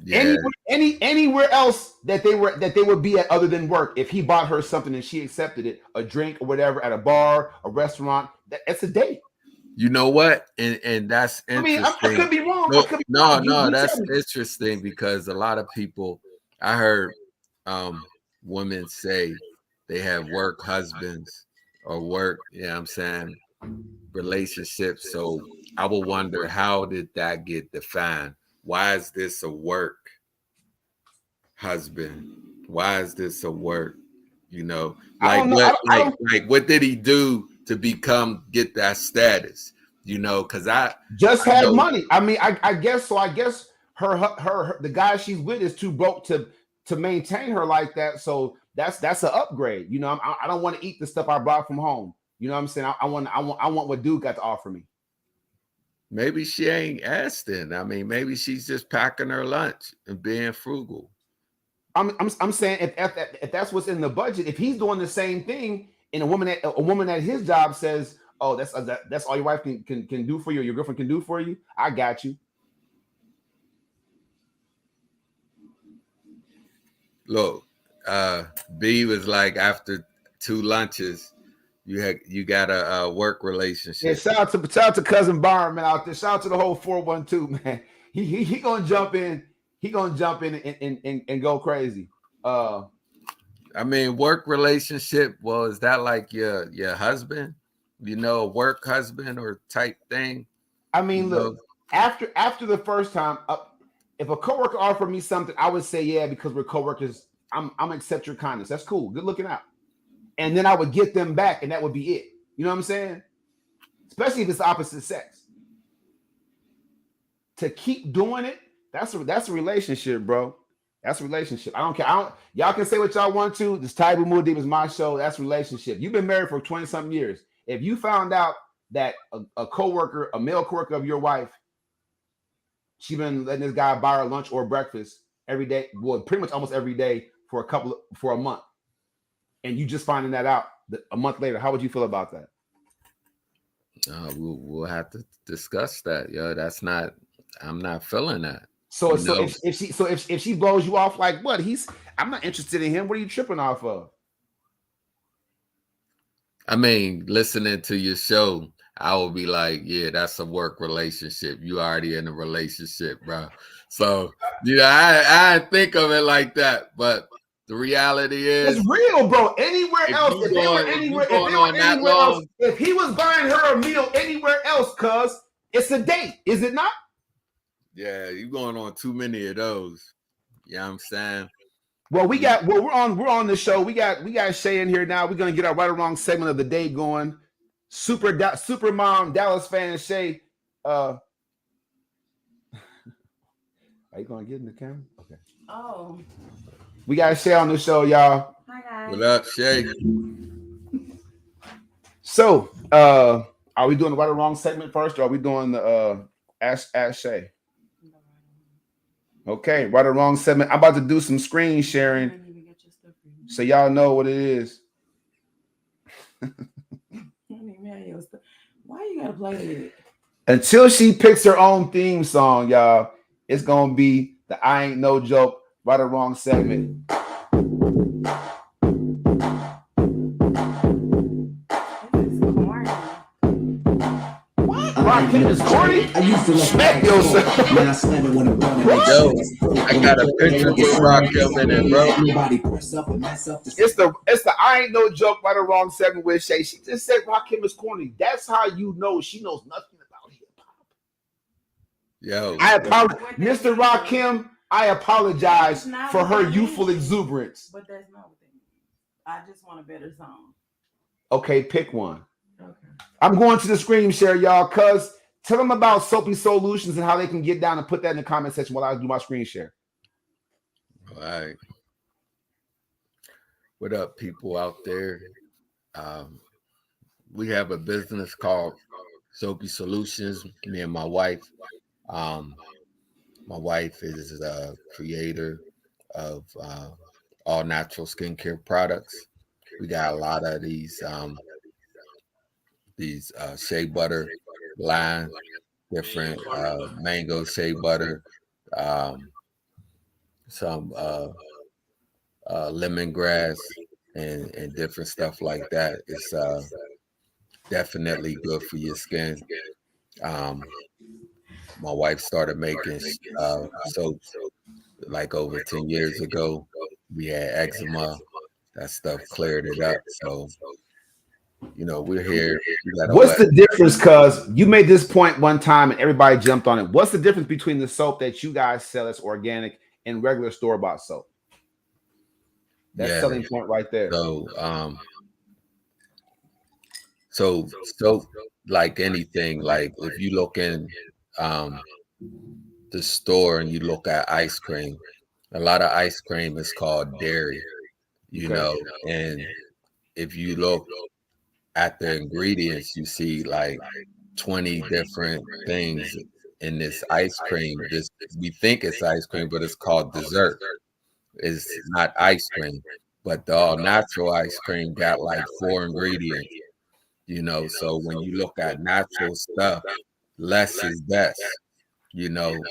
Yeah. Anywhere else that they would be at other than work, if he bought her something and she accepted it, a drink or whatever, at a bar, a restaurant, that's a date. You know what? And that's interesting. I could be wrong. No, that's interesting, because a lot of people, I heard women say they have work husbands or work, I'm saying, relationships. So I will wonder, how did that get defined? Why is this a work husband? Why is this a work? Like what did he do to get that status? Because I just had money. I mean, I guess so. I guess her the guy she's with is too broke to maintain her like that. So that's an upgrade. I don't want to eat the stuff I brought from home. You know what I'm saying? I want what dude got to offer me. Maybe she ain't asked then. I mean, maybe she's just packing her lunch and being frugal. I'm saying if that's what's in the budget, if he's doing the same thing, and a woman at his job says, "Oh, that's all your wife can do for you, or your girlfriend can do for you," I got you. Look, B was like, after 2 lunches, you got a work relationship. Yeah, shout out to cousin Byron, man, out there. Shout out to the whole 412, man. He gonna jump in. He gonna jump in and go crazy. I mean, work relationship. Well, is that like your husband? A work husband or type thing? I mean, look, after the first time, If a coworker offered me something, I would say yeah because we're coworkers. I'm accept your kindness. That's cool. Good looking out. And then I would get them back, and that would be it. You know what I'm saying? Especially if it's the opposite sex. To keep doing it, that's a relationship, bro. That's a relationship. I don't care. Y'all can say what y'all want to. This Taibu Mudim is my show. That's a relationship. You've been married for 20 something years. If you found out that a coworker, a male coworker of your wife, she been letting this guy buy her lunch or breakfast every day, well, pretty much almost every day for a month, and you just finding that out a month later, how would you feel about that? We'll have to discuss that. Yo, that's not. I'm not feeling that. So if she blows you off like what I'm not interested in him. What are you tripping off of? I mean, listening to your show, I will be like, yeah, that's a work relationship. You already in a relationship, bro. So I think of it like that, but the reality is, it's real, bro. Anywhere else, if they were anywhere else, if he was buying her a meal anywhere else, cuz it's a date, is it not? Yeah, you going on too many of those. You know what I'm saying? Well, we're on the show. We got Shay in here now. We're gonna get our right or wrong segment of the day going. Super mom, Dallas fan Shay. Are you gonna get in the camera? Okay. Oh. We got Shay on the show, y'all. Hi guys. What up, Shay? So, are we doing the right or wrong segment first, or are we doing the Ask Shay? Okay, right or wrong segment. I'm about to do some screen sharing, so y'all know what it is. Why you gotta play it? Until she picks her own theme song, y'all, it's gonna be the I Ain't No Joke right or wrong segment. Rakim is corny. I used to Smack yourself. Man, I slam it when I'm done. Yo, I got a picture with Rakim in it, bro. Nobody press up and mess up. It's the I Ain't No Joke right or wrong segment with Shay. She just said Rakim is corny. That's how you know she knows nothing about hip hop. Yo, I apologize, Mr. Rakim. I apologize for her youthful exuberance. But that's not what they mean. I just want a better song. Okay, pick one. Okay. I'm going to the screen share, y'all, cuz tell them about Soapy Solutions and how they can get down and put that in the comment section while I do my screen share. all right. What up, people out there? We have a business called Soapy Solutions. Me and my wife. My wife is a creator of all natural skincare products. We got a lot of these shea butter line, different mango shea butter, some lemongrass, and different stuff like that. It's definitely good for your skin. My wife started making soaps like over 10 years ago. We had eczema. That stuff cleared it up. So, we're here. What's the difference? Cuz you made this point one time and everybody jumped on it. What's the difference between the soap that you guys sell that's organic and regular store-bought soap? That's selling point right there. So like anything, like if you look in the store and you look at ice cream, a lot of ice cream is called dairy, and if you look at the ingredients, you see like 20 different things in this ice cream. We think it's ice cream, but it's called dessert. It's not ice cream, but the all natural ice cream got like 4 ingredients. So when you look at natural stuff, less is best,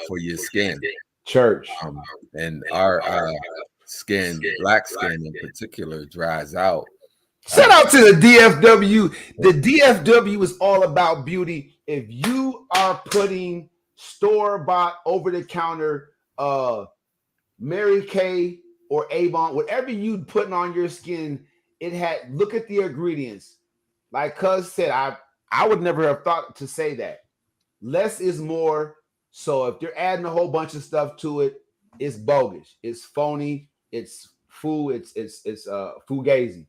for your skin. Church. And our skin, black skin in particular, dries out. Shout out to the DFW. The DFW is all about beauty. If you are putting store-bought, over-the-counter Mary Kay or Avon, whatever you putting on your skin, look at the ingredients. Like Cuz said, I would never have thought to say that. Less is more. So if they're adding a whole bunch of stuff to it, it's bogus. It's phony. It's fool. It's fugazi.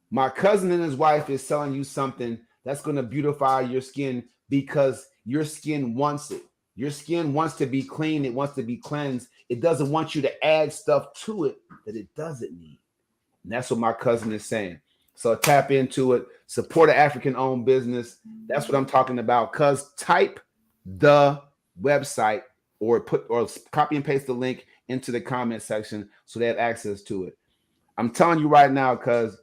My cousin and his wife is selling you something that's going to beautify your skin because your skin wants it. Your skin wants to be clean. It wants to be cleansed. It doesn't want you to add stuff to it that it doesn't need. And that's what my cousin is saying. So tap into it. Support an African-owned business. That's what I'm talking about. Cuz type the website or copy and paste the link into the comment section so they have access to it. I'm telling you right now, cuz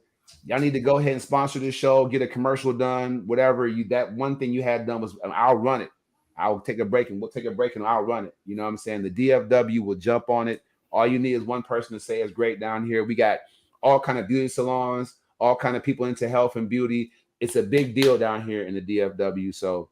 y'all need to go ahead and sponsor this show, get a commercial done, whatever you that one thing you had done was I'll run it. I'll take a break and we'll take a break and I'll run it. You know what I'm saying? The DFW will jump on it. All you need is one person to say it's great down here. We got all kind of beauty salons, all kind of people into health and beauty. It's a big deal down here in the DFW. So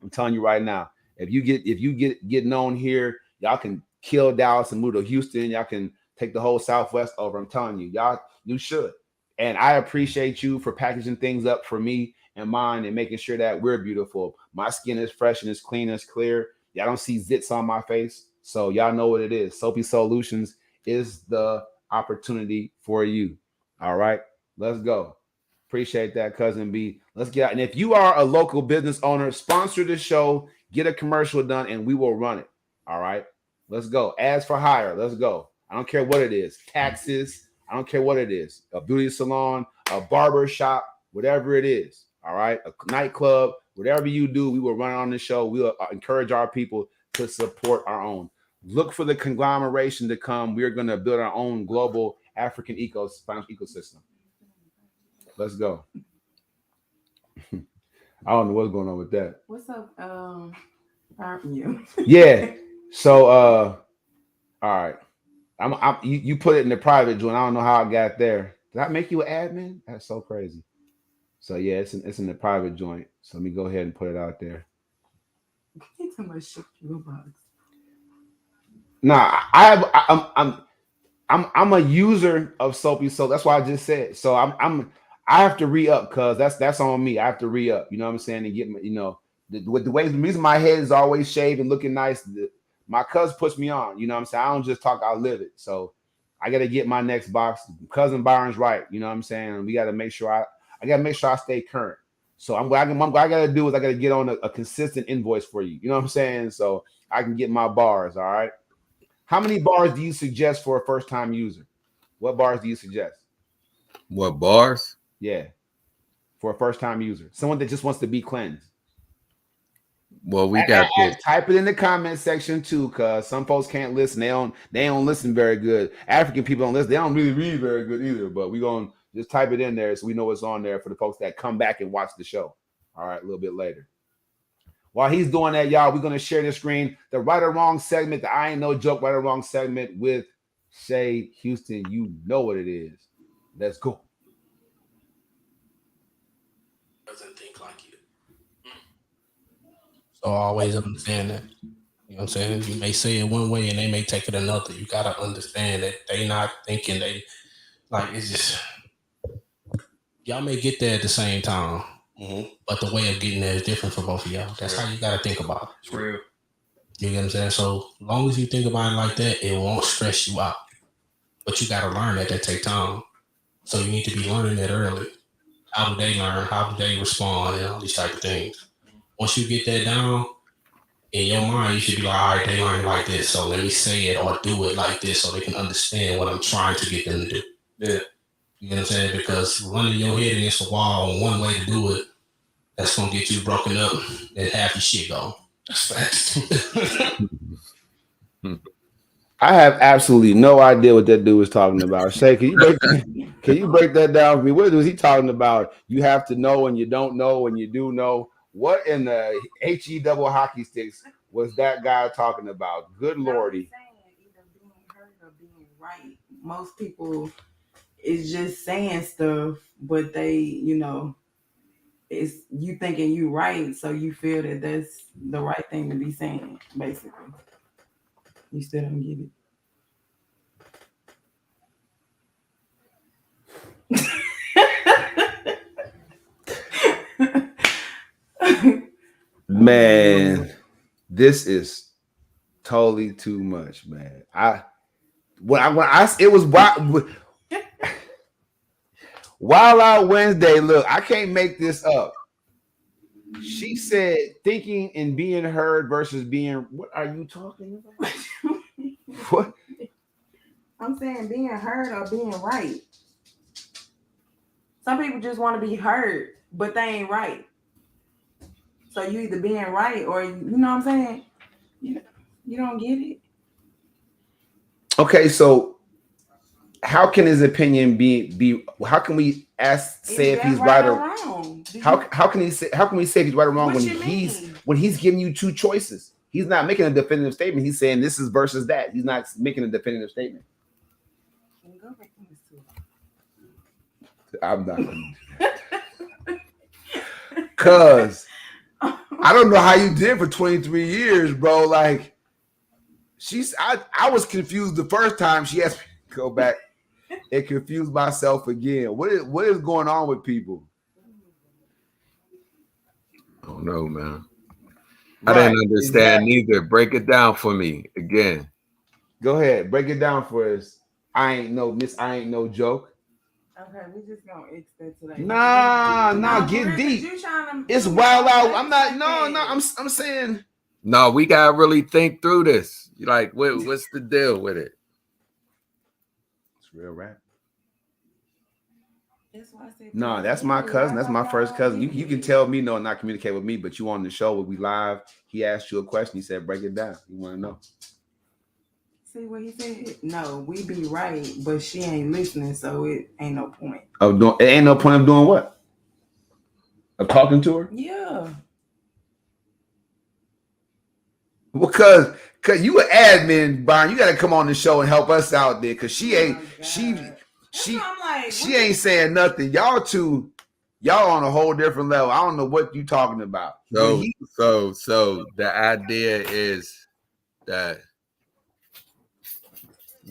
I'm telling you right now, if you get known here, y'all can kill Dallas and move to Houston. Y'all can take the whole Southwest over. I'm telling you, y'all, you should. And I appreciate you for packaging things up for me and mine and making sure that we're beautiful. My skin is fresh and it's clean and it's clear. Y'all don't see zits on my face. So y'all know what it is. Soapy Solutions is the opportunity for you. All right, let's go. Appreciate that, cousin B. Let's get out. And if you are a local business owner, sponsor the show, get a commercial done, and we will run it. All right, let's go. Ads for hire. Let's go. I don't care what it is. Taxes. I don't care what it is. A beauty salon, a barber shop, whatever it is. All right, a nightclub, whatever you do, we will run on the show. We will encourage our people to support our own. Look for the conglomeration to come. We are going to build our own global African financial ecosystem. Let's go. I don't know what's going on with that. What's up, you? Yeah. So all right. You put it in the private joint. I don't know how I got there. Did I make you an admin? That's so crazy. So yeah, it's in the private joint. So let me go ahead and put it out there. Too much shit box. Nah, I'm a user of Soapy Soap. That's why I just said. So I have to re-up because that's on me. I have to re-up. You know what I'm saying? And get my, the reason my head is always shaved and looking nice. My cousin puts me on. You know what I'm saying? I don't just talk, I live it. So I got to get my next box. Cousin Byron's right. You know what I'm saying? We got to make sure I got to make sure I stay current. So what I got to do is I got to get on a consistent invoice for you. You know what I'm saying? So I can get my bars. All right. How many bars do you suggest for a first time user? What bars do you suggest? What bars? Yeah. For a first time user, someone that just wants to be cleansed. Well, we got this. Type it in the comment section too, cause some folks can't listen. They don't listen very good. African people don't listen. They don't really read very good either. But we gonna just type it in there so we know what's on there for the folks that come back and watch the show. All right, a little bit later. While he's doing that, y'all, we're gonna share the screen. The right or wrong segment, the I ain't no joke right or wrong segment with Shay Houston. You know what it is. Let's go. Doesn't think like you. So always understand that. You know what I'm saying? You may say it one way and they may take it another. You gotta understand that they not thinking it's just y'all may get there at the same time, but the way of getting there is different for both of y'all. That's how you gotta think about it. It's real. You get what I'm saying? So as long as you think about it like that, it won't stress you out. But you gotta learn that take time. So you need to be learning that early. How do they learn? How do they respond? And all these type of things. Once you get that down, in your mind, you should be like, all right, they learn like this. So let me say it or do it like this so they can understand what I'm trying to get them to do. Yeah. You know what I'm saying? Because running your head against the wall on one way to do it, that's going to get you broken up and half your shit gone. That's facts. I have absolutely no idea what that dude was talking about. Shay, can you break that down for me? What was he talking about? You have to know and you don't know and you do know. What in the HE double hockey sticks was that guy talking about? Good lordy. Either being heard or being right. Most people is just saying stuff, but they, it's you thinking you right, so you feel that that's the right thing to be saying, basically. You still don't get it. Man, This is totally too much, man. It was Wild Out Wednesday. Look, I can't make this up. She said thinking and being heard versus being. What are you talking about? What? I'm saying being heard or being right. Some people just want to be heard, but they ain't right. So you either being right or you know what I'm saying? You don't get it. Okay, so how can his opinion be? How can we say if he's right or wrong? how can he say how can we say if he's right or wrong What when you mean? he's giving you two choices? He's not making a definitive statement. He's saying this is versus that. He's not making a definitive statement. Go back to this too. I'm not gonna do that. Cause I don't know how you did for 23 years, bro. Like I was confused the first time she asked me to go back and confused myself again. What is going on with people? I don't know, man. I didn't understand neither. Break it down for me again. Go ahead, break it down for us. I ain't no joke. Okay, we just gonna expect today. Nah, get deep. It's Wild Out. I'm not. No. I'm saying. No, we gotta really think through this. Like, what's the deal with it? It's real rap. That's why I said. No, that's my cousin. That's my first cousin. You can tell me no, not communicate with me, but you on the show when we live. He asked you a question. He said, "Break it down." You want to know? See what he said? No, we be right, but she ain't listening, so it ain't no point. It ain't no point of doing what? Of talking to her? Yeah. Because you an admin, Brian, you got to come on the show and help us out there. Because she ain't she ain't saying nothing. Y'all on a whole different level. I don't know what you talking about. So the idea is that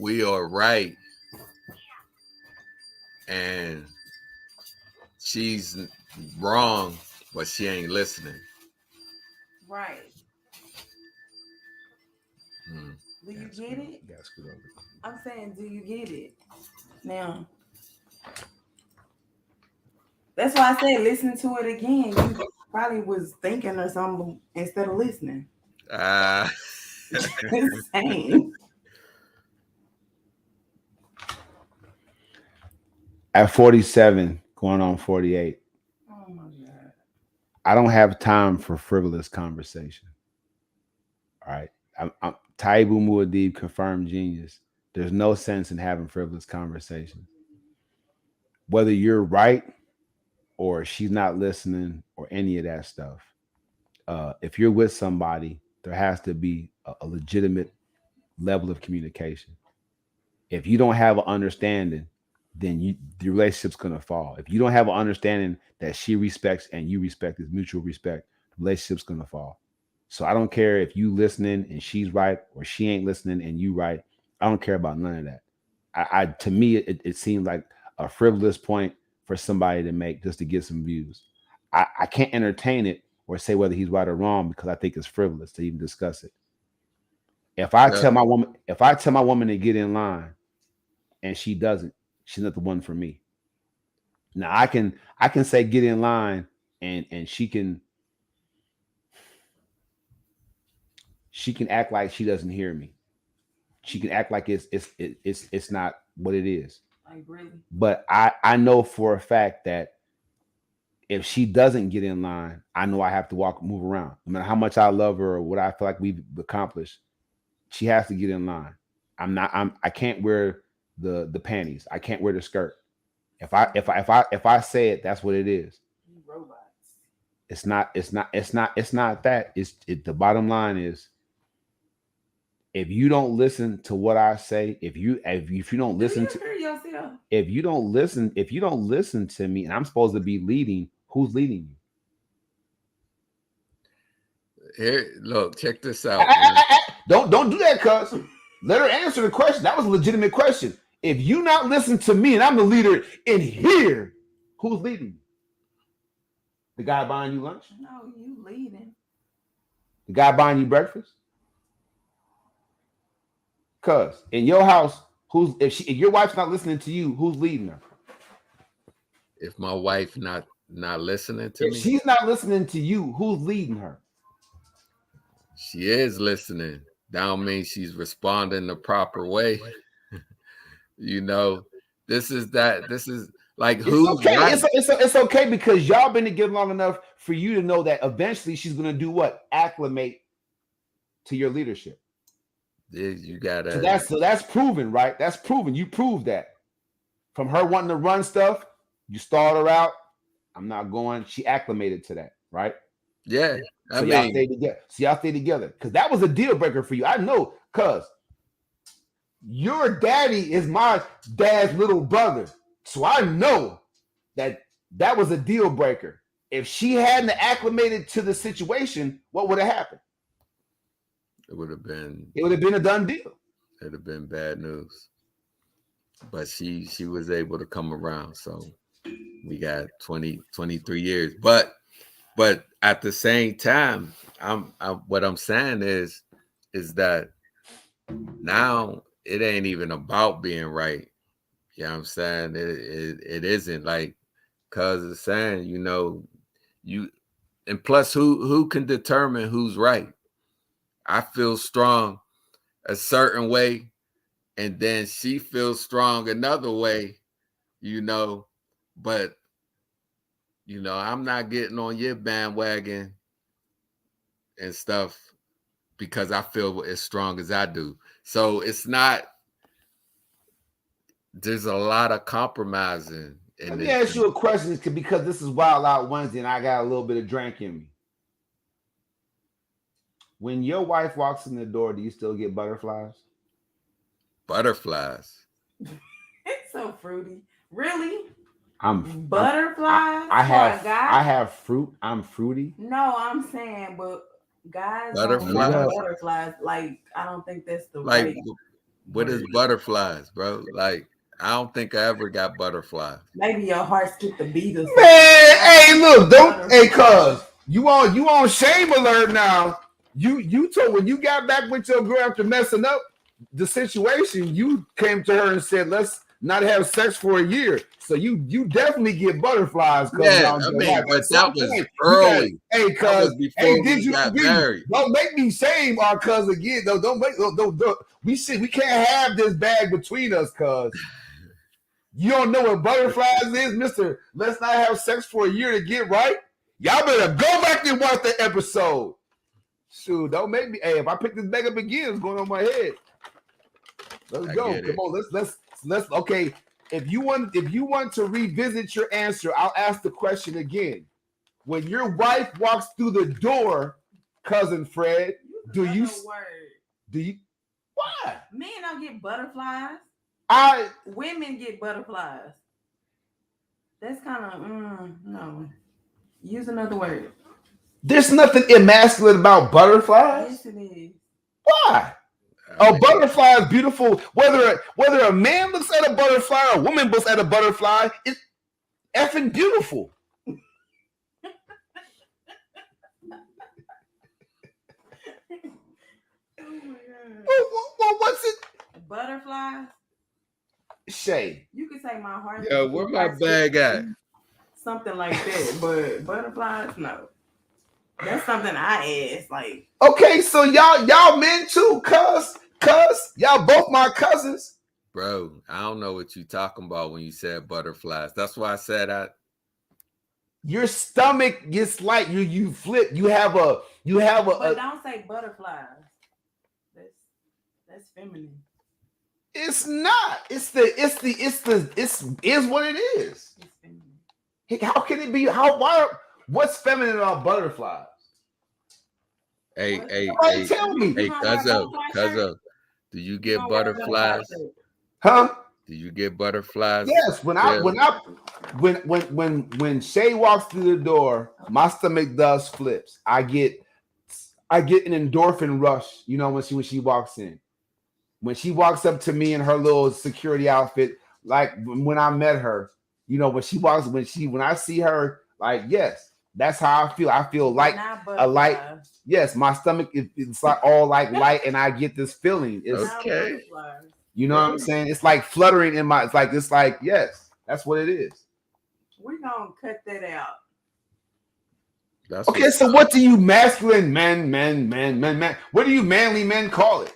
we are right and she's wrong, but she ain't listening. Right. Do you get it? I'm saying, do you get it? Now, that's why I said listen to it again. You probably was thinking or something instead of listening. Same. At 47, going on 48. Oh my God. I don't have time for frivolous conversation. All right. I'm Taibu Muad'Dib, confirmed genius. There's no sense in having frivolous conversations. Whether you're right or she's not listening or any of that stuff. If you're with somebody, there has to be a legitimate level of communication. If you don't have an understanding, then the relationship's gonna fall. If you don't have an understanding that she respects and you respect, is mutual respect, the relationship's gonna fall. So I don't care if you listening and she's right or she ain't listening and you right. I don't care about none of that. I to me it seems like a frivolous point for somebody to make just to get some views. I can't entertain it or say whether he's right or wrong because I think it's frivolous to even discuss it. If I tell my woman to get in line and she doesn't, she's not the one for me. Now I can say get in line and she can act like she doesn't hear me. She can act like it's not what it is. Like really? But I know for a fact that if she doesn't get in line, I know I have to move around. No matter how much I love her or what I feel like we've accomplished, she has to get in line. I can't wear the panties. I can't wear the skirt. If I say it, that's what it is. You robots. It's not that. The bottom line is if you don't listen to what I say, if you don't listen to yourself? if you don't listen to me and I'm supposed to be leading, who's leading you? Here, look, check this out. Don't do that, cuz. Let her answer the question. That was a legitimate question. If you not listen to me and I'm the leader in here, who's leading you? The guy buying you lunch? No, you leading. The guy buying you breakfast? Cause in your house, if your wife's not listening to you, who's leading her? If my wife not listening to If me, she's not listening to you, who's leading her? she is listening. That don't mean she's responding the proper way. You know, this is like It's who's okay. right. It's okay because y'all been together long enough for you to know that eventually she's gonna do what? Acclimate to your leadership. You gotta. So that's proven, right? That's proven. You proved that. From her wanting to run stuff, you stalled her out. I'm not going. She acclimated to that, right? Yeah, I So mean, y'all stay together. So y'all stay together because that was a deal breaker for you. I know, cause your daddy is my dad's little brother, so I know that was a deal breaker. If she hadn't acclimated to the situation, what would have happened? it would have been a done deal. It'd have been bad news. But she was able to come around. So we got 23 years. But at the same time, what I'm saying is that now it ain't even about being right. You know what I'm saying? It isn't like, cuz it's saying, you know, and plus who can determine who's right? I feel strong a certain way, and then she feels strong another way, you know, but you know, I'm not getting on your bandwagon and stuff because I feel as strong as I do. So it's not, there's a lot of compromising in Let me this. ask you a question because this is Wild Out Wednesday and I got a little bit of drink in me. When your wife walks in the door, do you still get butterflies? Butterflies. It's so fruity. Really? Butterflies? I have fruit. I'm fruity. No, I'm saying, but guys Butterflies? don't get butterflies. Like, I don't think that's the Like, right what is butterflies, bro? Like, I don't think I ever got butterflies. Maybe your heart skipped a beat or something. Man, hey, look, don't, hey, cuz you on shame alert now. You told when you got back with your girl after messing up the situation, you came to her and said, let's not have sex for a year. So you definitely get butterflies. Yeah, I mean, but that was early. Hey, cuz, before we got married. Don't make me shame our cuz again. Though, don't we can't have this bag between us, cuz. You don't know what butterflies is, Mr. Let's not have sex for a year to get right. Y'all better go back and watch the episode. Shoot, don't make me. Hey, if I pick this back up again, it's going on my head. Let's go. Come on, let's. Okay, if you want to revisit your answer, I'll ask the question again. When your wife walks through the door, cousin Fred, do you? Why? Men don't get butterflies. Women get butterflies. That's kind of no. Use another word. There's nothing emasculate about butterflies. Yes, it is. Why? A butterfly is beautiful. Whether a man looks at a butterfly or a woman looks at a butterfly, it's effing beautiful. Oh my God. Well, what's it? Butterflies. Shay. You could say my heart. Yo, where my bag at? Something like that, but butterflies, no. That's something I asked. Like, okay, so y'all men too, cuz y'all both my cousins. Bro, I don't know what you talking about when you said butterflies. That's why I said your stomach gets like you flip. You have a. But don't say butterflies. That's feminine. It's not. It's what it is. It's feminine. How can it be? What's feminine about butterflies? Hey, tell me. Hey, cuz do you get butterflies? Huh? Do you get butterflies? Yes. When Shay walks through the door, my stomach does flips. I get an endorphin rush. You know when she walks in. When she walks up to me in her little security outfit, like when I met her, you know, when I see her, like, yes, That's how I feel. I feel like Not a light. butterflies. Yes, my stomach it's like all like light, and I get this feeling. It's Not Okay. butterflies. you know what I'm saying. It's like fluttering in my. It's like yes, that's what it is. We're gonna cut that out. That's Okay, so what do you masculine men? What do you manly men call it?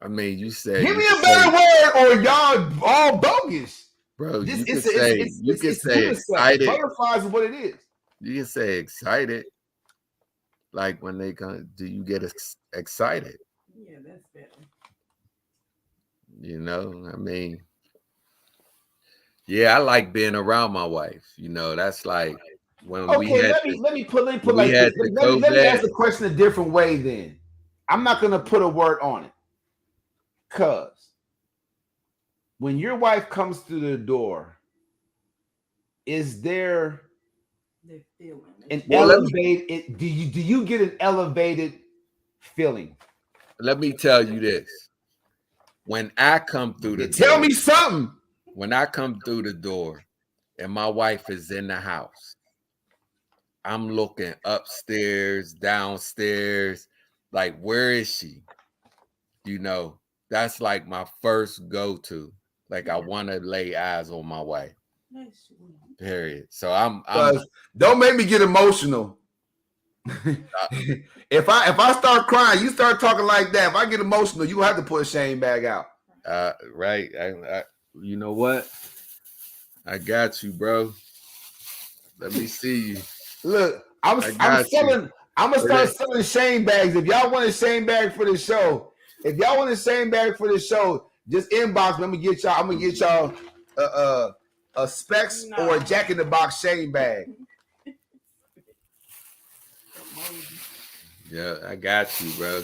I mean, you said Give you me could a better say, word, or y'all all bogus. bro. This You could say it's unisex. excited. Butterflies is what it is. You can say excited. Like when they come, do you get excited? Yeah, that's better. You know, I mean, yeah, I like being around my wife. You know, that's like when Okay, let me put we like had this. to Let me ask co-vet. the question a different way. Then I'm not gonna put a word on it, cause when your wife comes through the door, is there The feeling. an Well, elevated? Do you get an elevated feeling? let me tell you this. When I come through the You tell me door, something. when I come through the door and my wife is in the house, I'm looking upstairs, downstairs, like where is she? You know, that's like my first go-to. Like I want to lay eyes on my wife. That's sweet. Period. So I'm Cause don't make me get emotional. if I start crying, you start talking like that. If I get emotional, you have to put a shame bag out. right. You know what? I got you, bro. Let me see you. Look, I I'm got you. selling. I'm gonna start selling shame bags. If y'all want a shame bag for the show, just inbox me. I'm gonna get y'all a Specs or a Jack in the Box shame bag. Yeah, I got you, bro.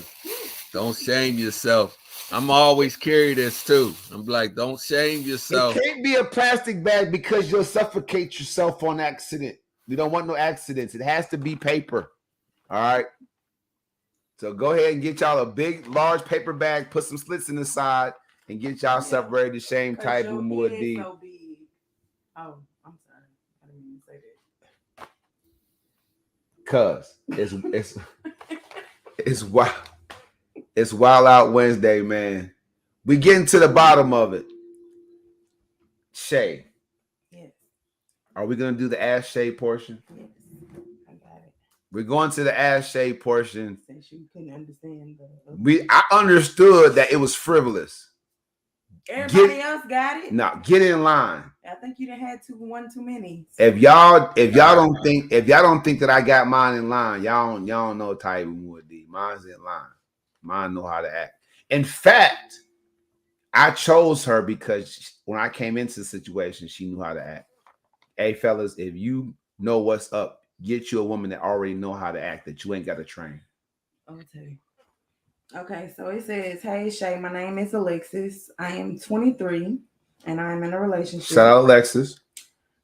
Don't shame yourself. I'm always carry this too. I'm like, don't shame yourself. It can't be a plastic bag because you'll suffocate yourself on accident. We don't want no accidents. It has to be paper. All right. So go ahead and get y'all a big, large paper bag, put some slits in the side, and get y'all stuff ready to shame Taibu Muad'Dib. So big. Oh, I'm sorry. I didn't mean to say that. Cause it's wild. It's Wild Out Wednesday, man. We getting to the bottom of it. Shay. Yes. Are we gonna do the Ask Shay portion? Yes. I got it. We're going to the Ask Shay portion. Since you couldn't understand I understood that it was frivolous. Everybody else got it. No, get in line. I think you done had one too many. If y'all don't think that I got mine in line, y'all don't know Taibu Muad'Dib. Mine's in line. Mine know how to act. In fact, I chose her because when I came into the situation, she knew how to act. Hey, fellas, if you know what's up, get you a woman that already know how to act, that you ain't got to train. Okay. Okay, so it says, "Hey Shay, my name is Alexis. I am 23 and I'm in a relationship. Shout out Alexis.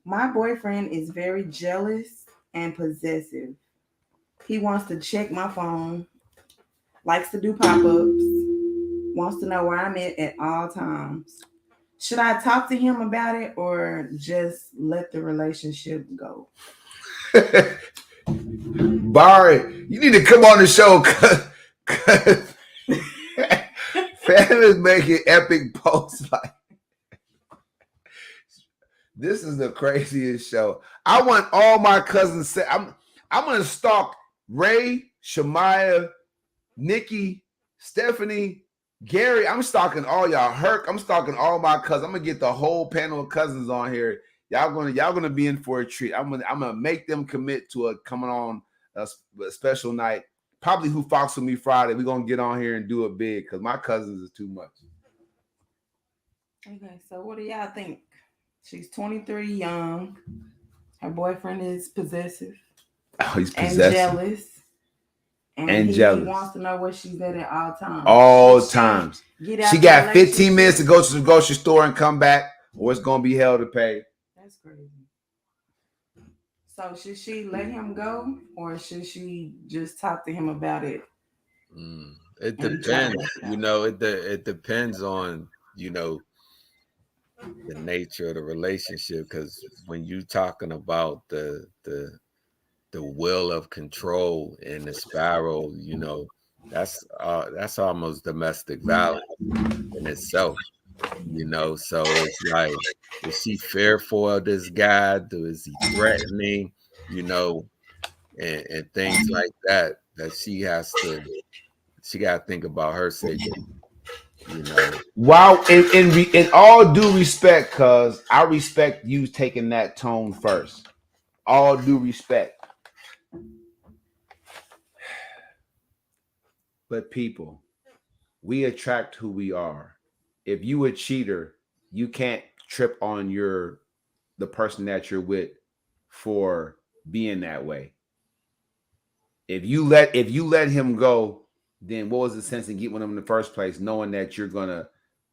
My boyfriend is very jealous and possessive. He wants to check my phone, likes to do pop-ups, wants to know where I'm at all times. Should I talk to him about it or just let the relationship go?" Barry, you need to come on the show because Fam is making epic posts like this is the craziest show. I want all my cousins say I'm gonna stalk Ray, Shemaya, Nikki, Stephanie, Gary. I'm stalking all y'all. Herc, I'm stalking all my cousins. I'm gonna get the whole panel of cousins on here. Y'all gonna be in for a treat. I'm gonna make them commit to coming on a special night. Probably Who Fox With Me Friday. We're gonna get on here and do it big because my cousins is too much. Okay, so what do y'all think? She's 23, young. Her boyfriend is possessive. Oh, he's possessive. And jealous. And he jealous. Wants to know where she's at all times. All times. She got 15 minutes to go to the grocery store and come back, or it's gonna be hell to pay. That's crazy. So should she let him go, or should she just talk to him about it? It depends. You know, it depends on, you know, the nature of the relationship. Because when you talking about the will of control in the spiral, that's almost domestic violence in itself. So it's like, is she fearful of this guy? Is he threatening? You know, and things like that. That she got to think about her safety. You know, Wow, in all due respect, cuz I respect you taking that tone first. All due respect. But people, we attract who we are. If you a cheater, you can't trip on the person that you're with for being that way. If you let him go, then what was the sense in getting with him in the first place, knowing that you're gonna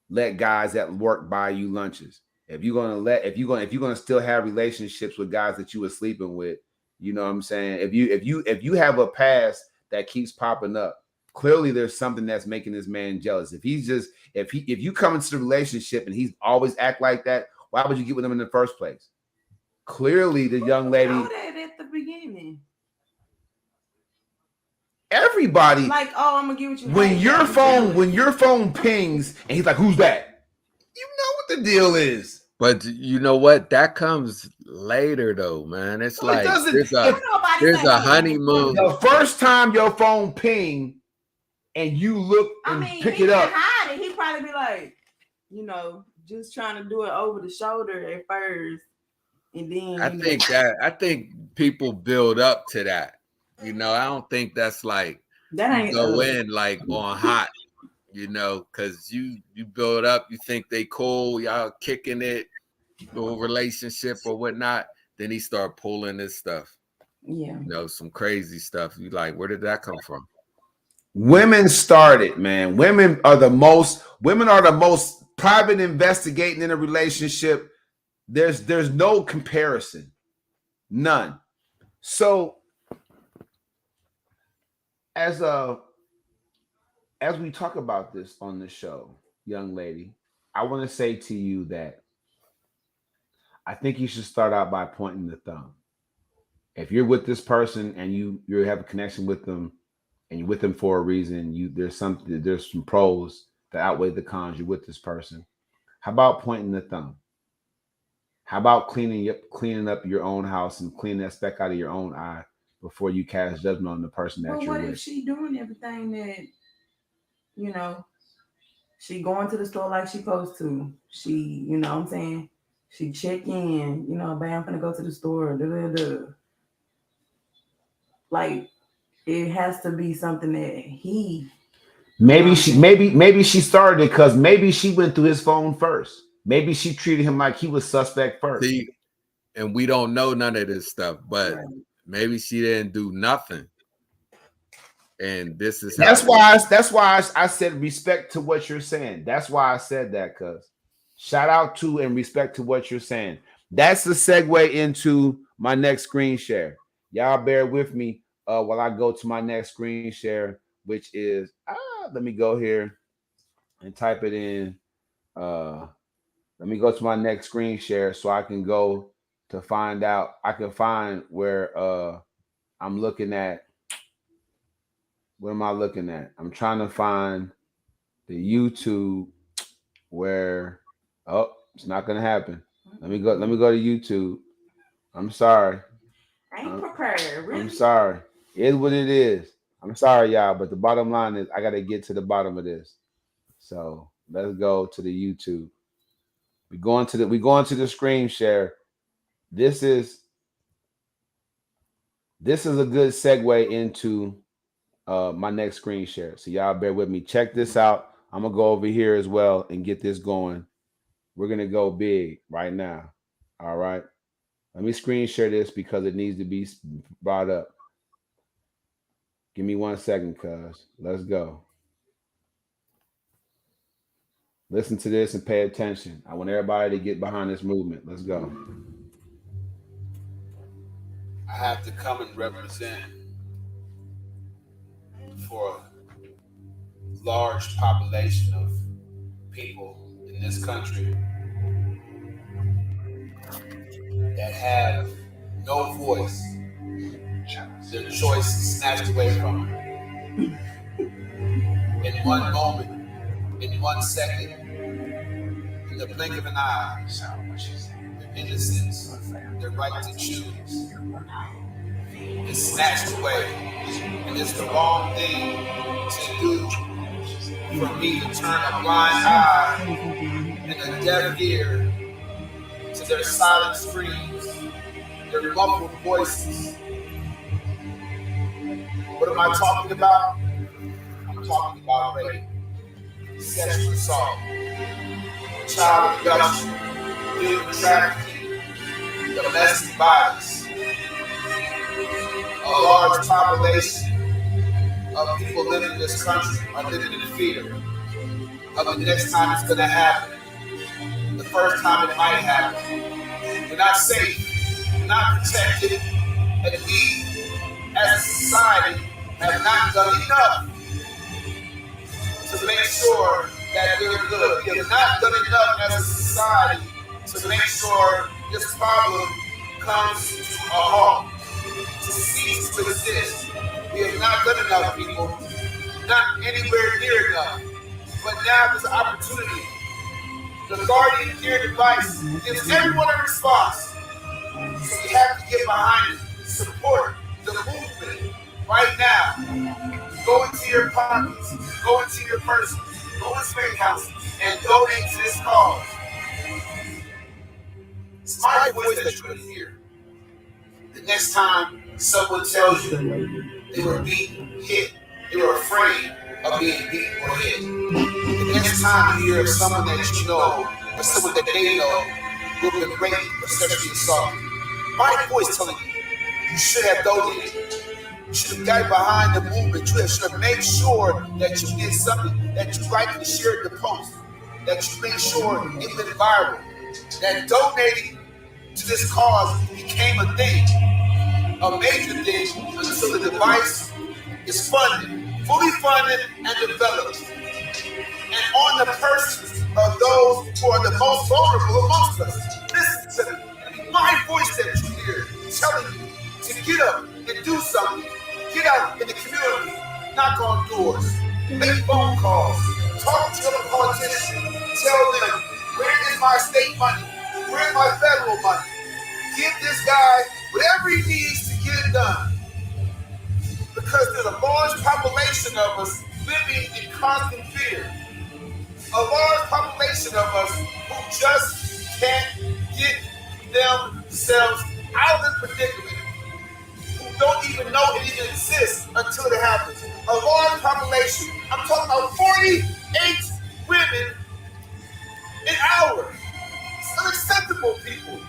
let guys at work buy you lunches? If you're gonna still have relationships with guys that you were sleeping with, you know what I'm saying? If you have a past that keeps popping up, clearly there's something that's making this man jealous. If you come into the relationship and he's always act like that, why would you get with him in the first place? Clearly the young You know lady, that at the beginning. everybody, Like, oh, I'm gonna get with you. when Hey, your I'm phone jealous. when your phone pings and he's like, "Who's that?" You know what the deal is. but you know what? That comes later, though, man. It's No, it like doesn't. there's a If Don't nobody there's say a no to the honeymoon. the first time your phone ping and you look I and mean, pick he it can up, hide it. He probably be like, just trying to do it over the shoulder at first, and then I think people build up to that. I don't think that's like that you ain't go in like on hot. Because you build up, you think they cool, y'all kicking it, little relationship or whatnot. Then he start pulling this stuff, yeah. some crazy stuff. You like, where did that come from? women started, man. Women are the most private investigating in a relationship. There's no comparison. None. So as a as we talk about this on the show, young lady, I want to say to you that I think you should start out by pointing the thumb. If you're with this person and you have a connection with them and you're with them for a reason, there's some pros that outweigh the cons. You're with this person. How about pointing the thumb? How about cleaning up your own house and cleaning that speck out of your own eye before you cast judgment on the person that But you're what if with? she doing everything that you know? She going to the store like she supposed to. She, what I'm saying, she check in. Babe, I'm gonna go to the store. Da, da, da. Like it has to be something that he, you know what Maybe I'm she saying? maybe she started it because maybe she went through his phone first. Maybe she treated him like he was suspect first. See, and we don't know none of this stuff, but Right. maybe she didn't do nothing. And this is how That's why I said respect to what you're saying. That's why I said that, cuz shout out to and respect to what you're saying. That's the segue into my next screen share. Y'all bear with me while I go to my next screen share, which is let me go here and type it in. Uh let me go to my next screen share so I can go to find out. I can find where I'm looking at. What am I looking at? I'm trying to find the YouTube where it's not gonna happen. Let me go to YouTube. I'm sorry. I ain't I'm, prepared, I'm really. sorry. It is what it is. I'm sorry, y'all, but the bottom line is I gotta get to the bottom of this. So let's go to the YouTube. We going to the screen share. This is this is a good segue into my next screen share. So y'all bear with me. Check this out. I'm gonna go over here as well and get this going. We're gonna go big right now. All right. Let me screen share this because it needs to be brought up. Give me 1 second, cuz. Let's go. Listen to this and pay attention. I want everybody to get behind this movement. Let's go. I have to come and represent for a large population of people in this country that have no voice, their choice is snatched away from them. In one moment, in 1 second, in the blink of an eye, their innocence, their right to choose is snatched away. And it's the wrong thing to do for me to turn a blind eye and a deaf ear to their silent screams, their muffled voices. What am I talking about? I'm talking about rape, sexual assault, child abduction, human trafficking, domestic violence. A large population of people living in this country are living in fear of the next time it's going to happen, the first time it might happen. We're not safe, we're not protected, and we, as a society, have not done enough to make sure that we're good. We have not done enough as a society to make sure this problem comes to a halt, to cease to exist. We have not done enough, people, not anywhere near enough. But now there's an opportunity. The Guardian Gear device gives everyone a response. So we have to get behind it, support the movement right now. Go into your pockets, go into your purses, go into bank houses, and donate to this cause. It's my voice that you're going to hear. The next time someone tells you they were beaten, hit, they were afraid of being beaten or hit. The next time you hear of someone that you know or someone that they know who have been raped or sexually assaulted, my voice telling you, you should have donated. You should have got behind the movement. You should have made sure that you did something, that you rightly shared the post, that you made sure it went viral, that donating to this cause became a thing, a major thing, until the device is funded, fully funded and developed, and on the persons of those who are the most vulnerable amongst us. Listen to me. My voice that you hear telling you to get up and do something. Get out in the community, knock on doors, make phone calls, talk to a politician, tell them, where is my state money? Where is my federal money? Give this guy whatever he needs to get it done. Because there's a large population of us living in constant fear. A large population of us who just can't get themselves out of this predicament, who don't even know it even exists until it happens. A large population, I'm talking about 48 women an hour. It's unacceptable, people.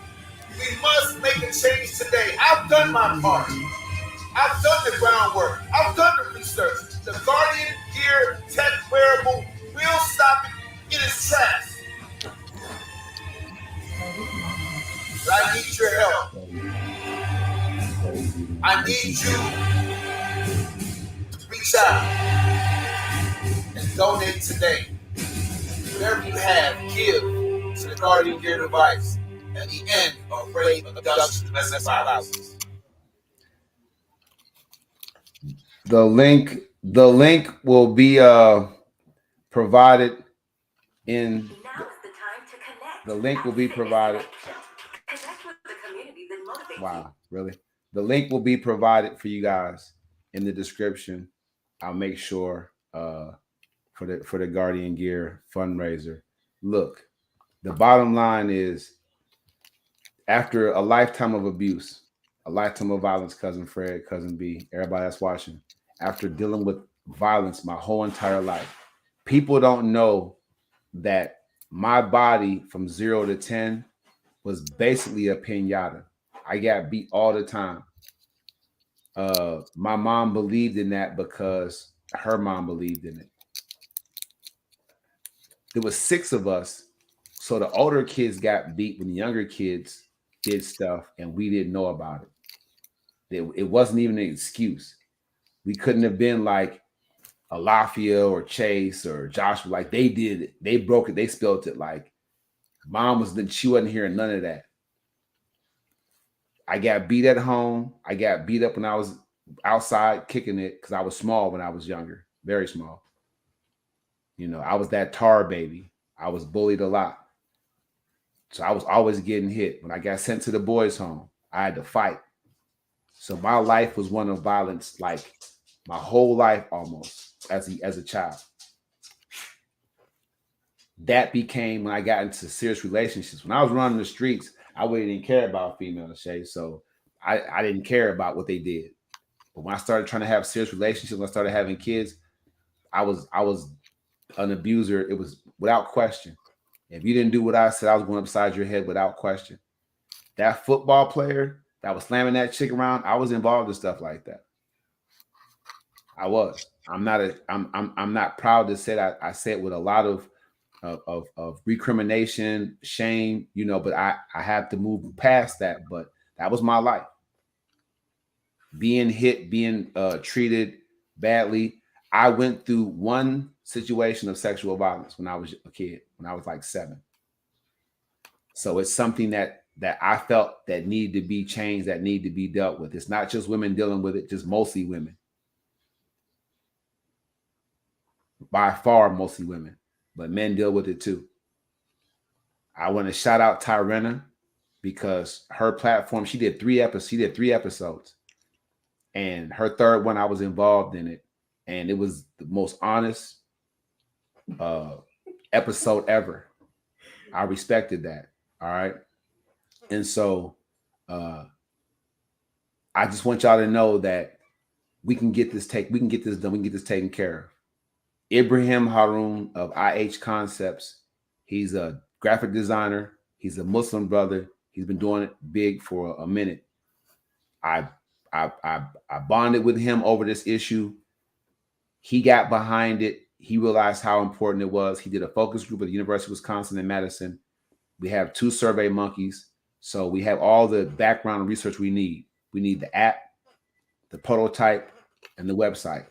We must make a change today. I've done my part. I've done the groundwork. I've done the research. The Guardian Gear Tech Wearable will stop it in its tracks. But I need your help. I need you to reach out and donate today. Whatever you have, give to the Guardian Gear device at the end of rape, abduction, domestic violence. The link will be provided in. The link will be provided. Wow, really? The link will be provided for you guys in the description. I'll make sure for the Guardian Gear fundraiser. Look, the bottom line is, after a lifetime of abuse, a lifetime of violence, cousin Fred, cousin B, everybody that's watching, after dealing with violence my whole entire life, people don't know that my body from 0 to 10 was basically a piñata. I got beat all the time. My mom believed in that because her mom believed in it. There was 6 of us, so the older kids got beat when the younger kids did stuff, and we didn't know about it. It wasn't even an excuse. We couldn't have been like Alafia or Chase or Joshua. Like, they did it. They broke it. They spelt it. Like, mom she wasn't hearing none of that. I got beat at home. I got beat up when I was outside kicking it because I was small when I was younger, very small. You know, I was that tar baby. I was bullied a lot. So I was always getting hit. When I got sent to the boys' home, I had to fight. So my life was one of violence, like my whole life almost as a child. That became when I got into serious relationships. When I was running the streets, I really didn't care about females, Shay. So I didn't care about what they did. But when I started trying to have serious relationships, when I started having kids, I was an abuser. It was without question. If you didn't do what I said, I was going upside your head without question. That football player that was slamming that chick around, I was involved in stuff like that. I was. I'm not proud to say that. I say it with a lot of recrimination, shame, you know, but I have to move past that. But that was my life. Being hit, being treated badly. I went through one situation of sexual violence when I was a kid, when I was like 7. So it's something that I felt that needed to be changed, that needed to be dealt with. It's not just women dealing with it, just mostly women. By far, mostly women, but men deal with it too. I want to shout out Tyrena because her platform, she did 3 episodes. And her third one, I was involved in it. And it was the most honest episode ever. I respected that. All right. And so I just want y'all to know that we can get this done, we can get this taken care of. Ibrahim Haroon of IH Concepts. He's a graphic designer. He's a Muslim brother. He's been doing it big for a minute. I bonded with him over this issue. He got behind it. He realized how important it was. He did a focus group at the University of Wisconsin in Madison. We have 2 survey monkeys. So we have all the background research we need. We need the app, the prototype, and the website.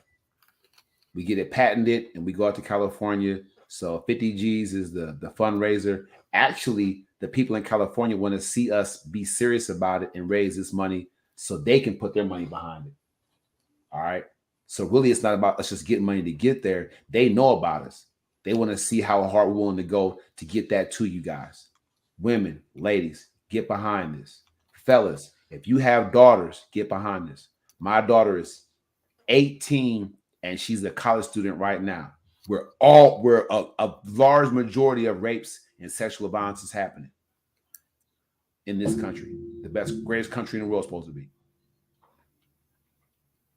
We get it patented and we go out to California. So 50 G's is the fundraiser. Actually, the people in California want to see us be serious about it and raise this money so they can put their money behind it. All right. So really, it's not about us just getting money to get there. They know about us. They want to see how hard we're willing to go to get that to you guys. Women, ladies, get behind this. Fellas, if you have daughters, get behind this. My daughter is 18 and she's a college student right now. We're a large majority of rapes and sexual violence is happening in this country. The greatest country in the world is supposed to be.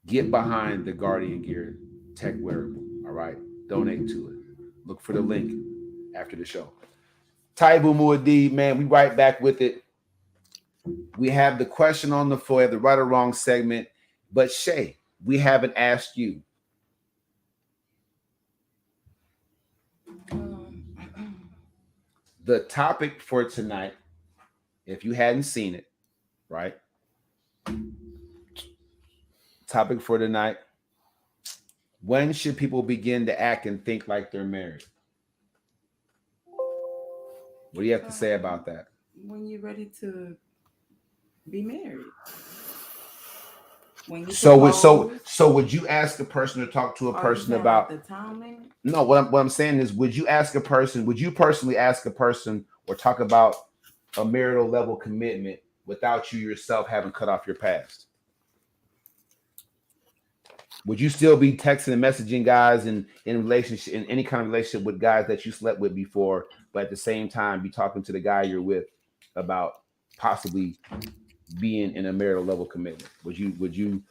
Get behind the Guardian Gear tech wearable. All right. Donate to it. Look for the link after the show. Taibu Muad'Dib, man, we right back with it. We have the question on the floor, the right or wrong segment. But Shay, we haven't asked you. The topic for tonight, if you hadn't seen it, right? Topic for tonight. When should people begin to act and think like they're married? What do you have to say about that? When you're ready to be married. When you So would you ask a person to talk to a person about the time limit? No, what I'm saying is, would you personally ask a person or talk about a marital level commitment without you yourself having cut off your past? Would you still be texting and messaging guys in relationship, in any kind of relationship with guys that you slept with before, but at the same time be talking to the guy you're with about possibly being in a marital level commitment? Would you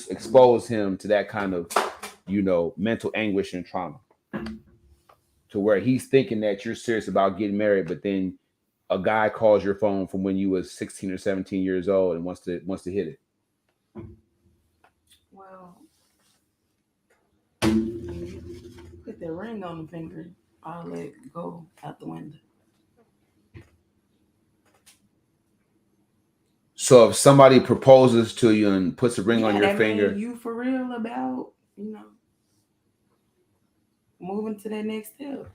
expose him to that kind of, mental anguish and trauma, to where he's thinking that you're serious about getting married, but then a guy calls your phone from when you was 16 or 17 years old and wants to hit it? Well, put the ring on the finger, I'll let it go out the window. So if somebody proposes to you and puts a ring on your that finger, mean you for real about, moving to that next step.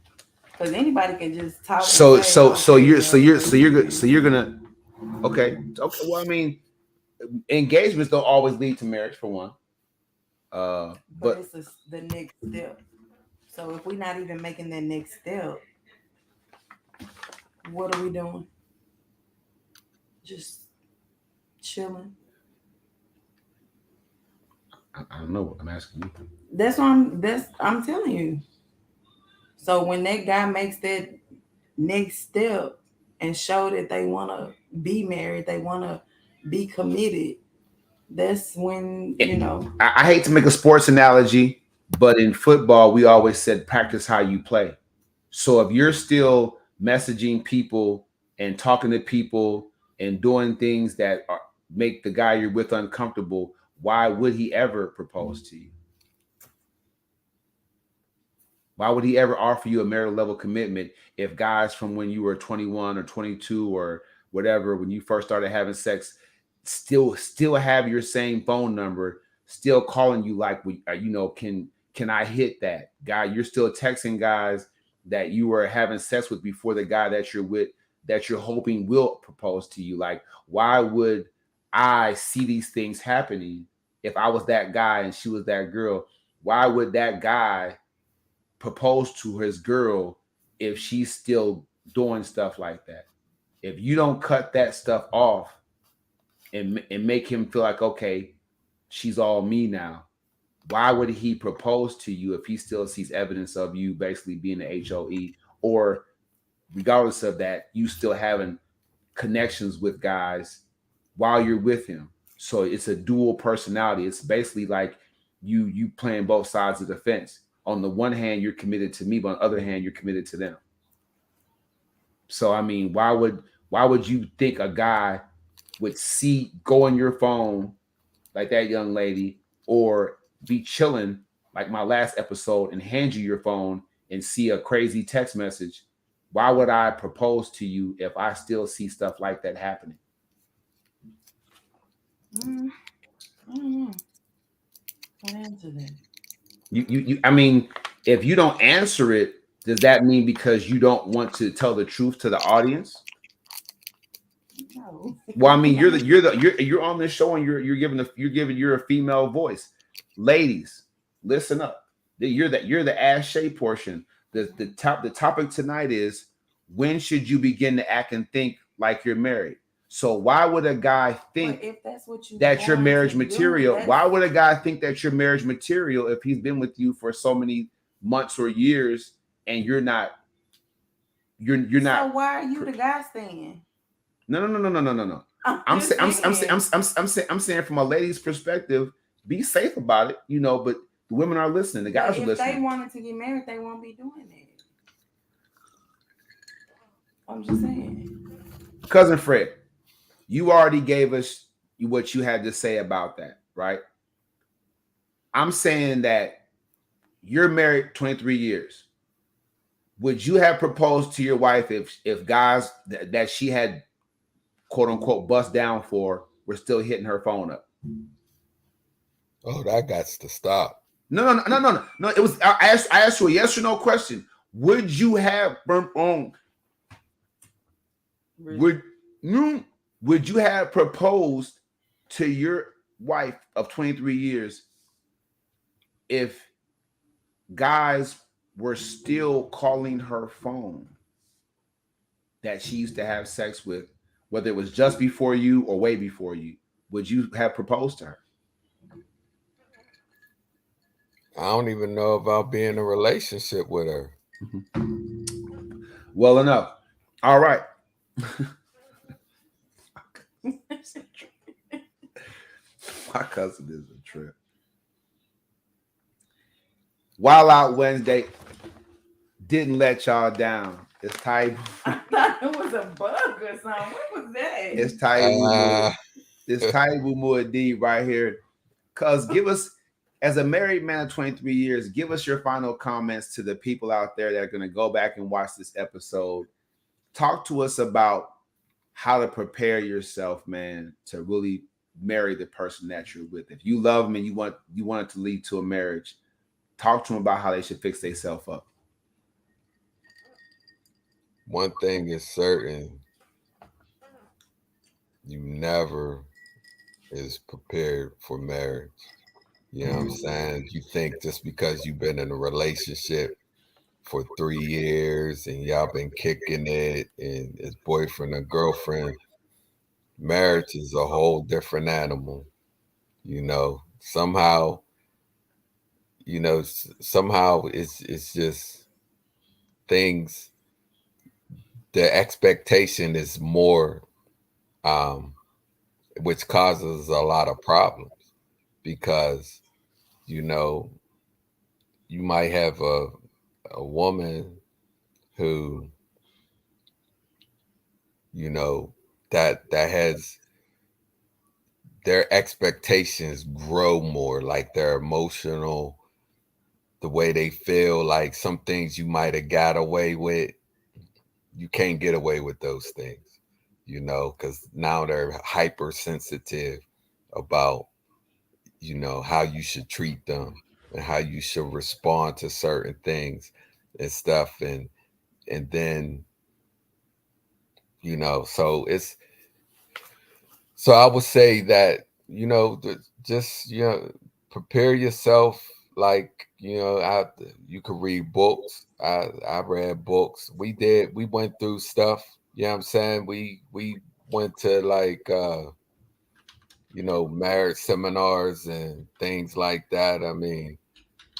Because anybody can just talk. So you're gonna okay. Well, I mean, engagements don't always lead to marriage for one. But But it's the next step. So if we're not even making that next step, what are we doing? Just chilling. I don't know. I'm asking you. That's I'm telling you. So when that guy makes that next step and show that they want to be married, they want to be committed, that's when, I hate to make a sports analogy, but in football, we always said practice how you play. So if you're still messaging people and talking to people and doing things that make the guy you're with uncomfortable, why would he ever propose to you? Why would he ever offer you a marital level commitment if guys from when you were 21 or 22 or whatever, when you first started having sex, still have your same phone number, still calling you like, can I hit that guy? You're still texting guys that you were having sex with before the guy that you're with, that you're hoping will propose to you. Like, why would I see these things happening if I was that guy and she was that girl? Why would that guy propose to his girl if she's still doing stuff like that? If you don't cut that stuff off and make him feel like, okay, she's all me now, why would he propose to you if he still sees evidence of you basically being the HOE, or regardless of that, you still having connections with guys while you're with him? So it's a dual personality. It's basically like you playing both sides of the fence. On the one hand, you're committed to me, but on the other hand, you're committed to them. So I mean, why would you think a guy would go on your phone like that young lady, or be chilling like my last episode and hand you your phone and see a crazy text message? Why would I propose to you if I still see stuff like that happening? I don't know. What answer that? I mean, if you don't answer it, does that mean because you don't want to tell the truth to the audience? No. Well, I mean, you're on this show and you're a female voice. Ladies, listen up. You're the ass shape portion. The topic tonight is, when should you begin to act and think like you're married? So why would a guy think if that's what you that you're marriage material? that's... Why would a guy think that you're marriage material if he's been with you for so many months or years and you're not? You're not. So why are you the guy staying? No. I'm saying from a lady's perspective, be safe about it, but the women are listening, the guys are listening. If they wanted to get married, they won't be doing it. I'm just saying. Cousin Fred, you already gave us what you had to say about that, right? I'm saying that you're married 23 years. Would you have proposed to your wife if guys that she had quote unquote bust down for were still hitting her phone up? Oh, that got to stop. No. It was I asked you a yes or no question. Would you have would you have proposed to your wife of 23 years if guys were still calling her phone that she used to have sex with, whether it was just before you or way before you? Would you have proposed to her? I don't even know if I'll be in a relationship with her. Well enough. All right. My cousin is a trip. Wild Out Wednesday didn't let y'all down. It's Taibu. I thought it was a bug or something. What was that? It's Taibu. It's Taibu Muad'Dib right here. Cuz give us, as a married man of 23 years, give us your final comments to the people out there that are going to go back and watch this episode. Talk to us about how to prepare yourself, man, to really marry the person that you're with. If you love them and you want it to lead to a marriage, talk to them about how they should fix themselves up. One thing is certain: you never is prepared for marriage. You know what I'm saying? You think just because you've been in a relationship for 3 years and y'all been kicking it and it's boyfriend and girlfriend, marriage is a whole different animal. You know, somehow, somehow it's just things. The expectation is more, um, which causes a lot of problems because you know you might have a woman who you know that has their expectations grow more, like their emotional, the way they feel, like some things you might have got away with, you can't get away with those things, because now they're hypersensitive about, how you should treat them and how you should respond to certain things and stuff. And then, so I would say that, just, prepare yourself. Like, you could read books. I read books. We went through stuff. You know what I'm saying? We went to like, marriage seminars and things like that. I mean,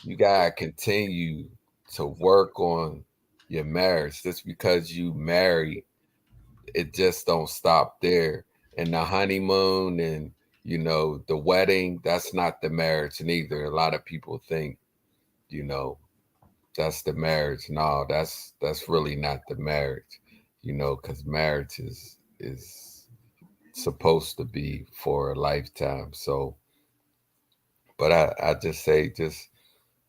you gotta continue to work on your marriage. Just because you marry, it just don't stop there. And the honeymoon and the wedding, that's not the marriage neither. A lot of people think, you know, that's the marriage. No, that's really not the marriage. Because marriage is supposed to be for a lifetime. So, but I just say, just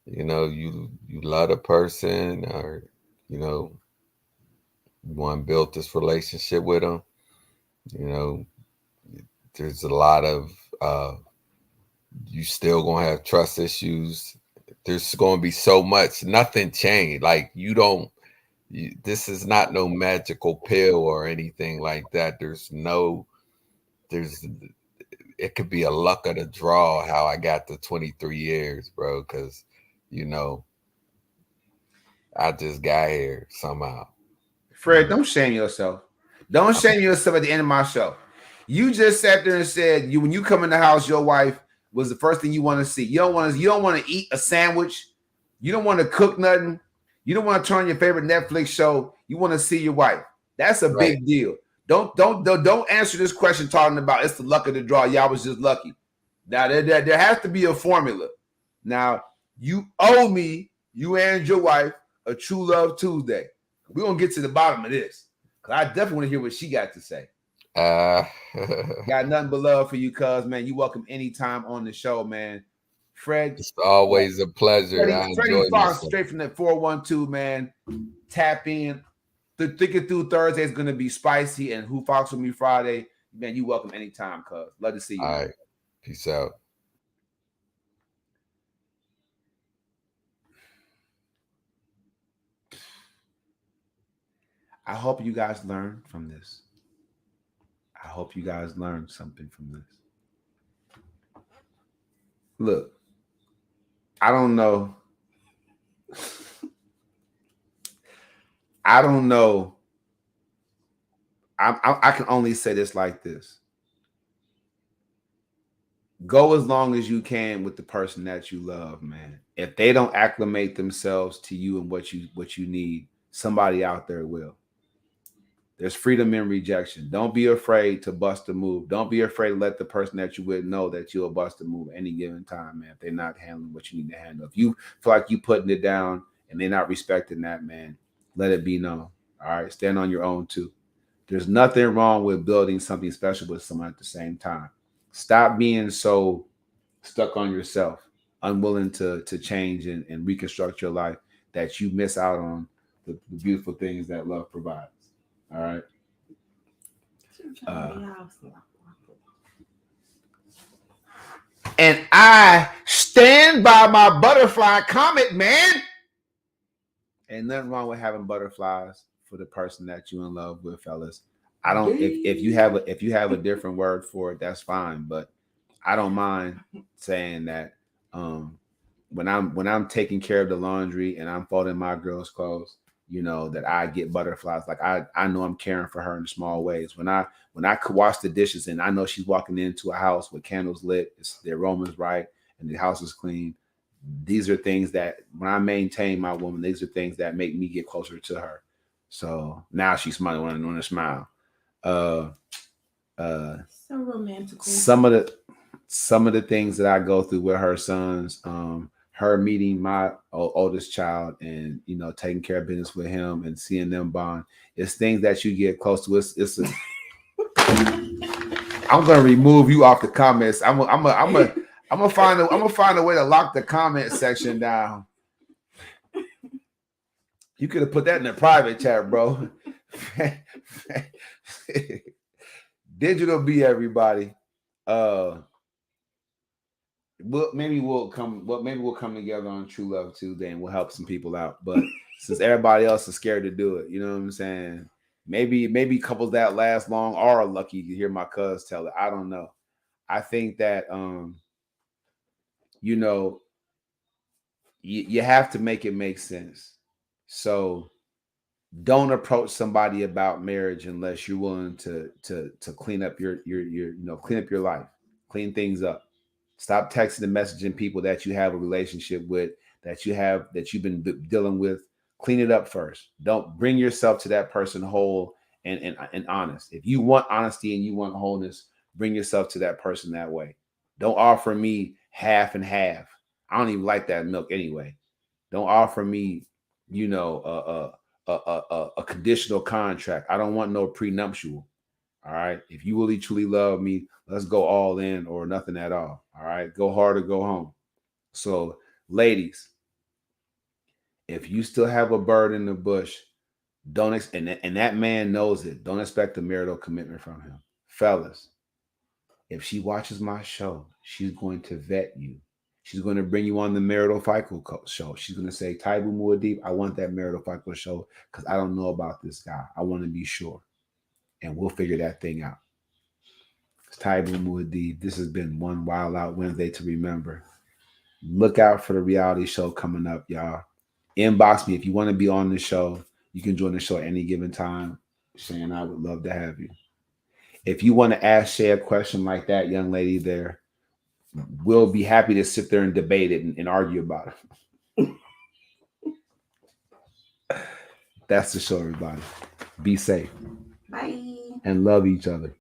you love a person, or you know you want to build this relationship with them. You know, there's a lot of you still gonna have trust issues. There's gonna be so much. Nothing changed. Like you don't. This is not no magical pill or anything like that. There's. It could be a luck of the draw how I got to 23 years, bro. Because you know I just got here somehow. Fred, don't shame yourself. Don't shame yourself at the end of my show. You just sat there and said when you come in the house, your wife was the first thing you want to see. You don't want to eat a sandwich. You don't want to cook nothing. You don't want to turn on your favorite Netflix show. You want to see your wife. That's a Right. big deal. Don't answer this question talking about it's the luck of the draw. Y'all was just lucky. Now there has to be a formula. Now you owe me, you and your wife, a True Love Tuesday. We're gonna get to the bottom of this. Cause I definitely want to hear what she got to say. Got nothing but love for you, cuz, man. You welcome anytime on the show, man. Fred. It's always a pleasure. I Freddie enjoy Fox, myself. straight from that 412, man. Tap in. The Thinking Through Thursday is gonna be spicy, and Who Fox with Me Friday. Man, you welcome anytime, cuz. Love to see you. All man. right. Peace out. I hope you guys learned from this. I hope you guys learned something from this. Look, I don't know. I don't know. I can only say this like this. Go as long as you can with the person that you love, man. If they don't acclimate themselves to you and what you need, somebody out there will. There's freedom in rejection. Don't be afraid to bust a move. Don't be afraid to let the person that you with know that you'll bust a move any given time, man. If they're not handling what you need to handle. If you feel like you putting it down and they're not respecting that, man, let it be known. All right. Stand on your own too. There's nothing wrong with building something special with someone at the same time. Stop being so stuck on yourself, unwilling to change and reconstruct your life that you miss out on the beautiful things that love provides. All right. And I stand by my butterfly comment, man. Ain't nothing wrong with having butterflies for the person that you in love with, fellas. I don't. If you have a different word for it, that's fine. But I don't mind saying that when I'm taking care of the laundry and I'm folding my girl's clothes, you know, that I get butterflies. Like I know I'm caring for her in small ways. When I could wash the dishes and I know she's walking into a house with candles lit, the aroma's right, and the house is clean. These are things that when I maintain my woman, these are things that make me get closer to her. So now she's smiling when I smile. Uh, So romantical. Some of the things that I go through with her sons, her meeting my oldest child and you know taking care of business with him and seeing them bond, it's things that you get close to. It's a, I'm gonna remove you off the comments. I'm gonna find a way to lock the comment section down. You could have put that in the private chat, bro. Digital B, everybody. Maybe we'll come together on True Love Tuesday and we'll help some people out. But since everybody else is scared to do it, you know what I'm saying? Maybe couples that last long are lucky to hear my cuz tell it. I don't know. I think that you know, you have to make it make sense. So don't approach somebody about marriage unless you're willing to clean up your clean up your life, clean things up. Stop texting and messaging people that you have a relationship with, that you've been dealing with. Clean it up first. Don't bring yourself to that person whole and honest. If you want honesty and you want wholeness, bring yourself to that person that way. Don't offer me half and half. I don't even like that milk anyway. Don't offer me, you know, a conditional contract. I don't want no prenuptial. All right. If you really truly love me, let's go all in or nothing at all. All right. Go hard or go home. So, ladies, if you still have a bird in the bush, and that man knows it. Don't expect a marital commitment from him. Fellas, if she watches my show, she's going to vet you. She's going to bring you on the marital FICO show. She's going to say, Taibu Muad'Dib, I want that marital FICO show because I don't know about this guy. I want to be sure. And we'll figure that thing out. It's Taibu Muad'Dib. This has been one Wild Out Wednesday to remember. Look out for the reality show coming up, y'all. Inbox me if you want to be on the show. You can join the show at any given time. Shay and I would love to have you. If you want to ask Shay a question like that, young lady there, we'll be happy to sit there and debate it and argue about it. That's the show, everybody. Be safe. Bye. And love each other.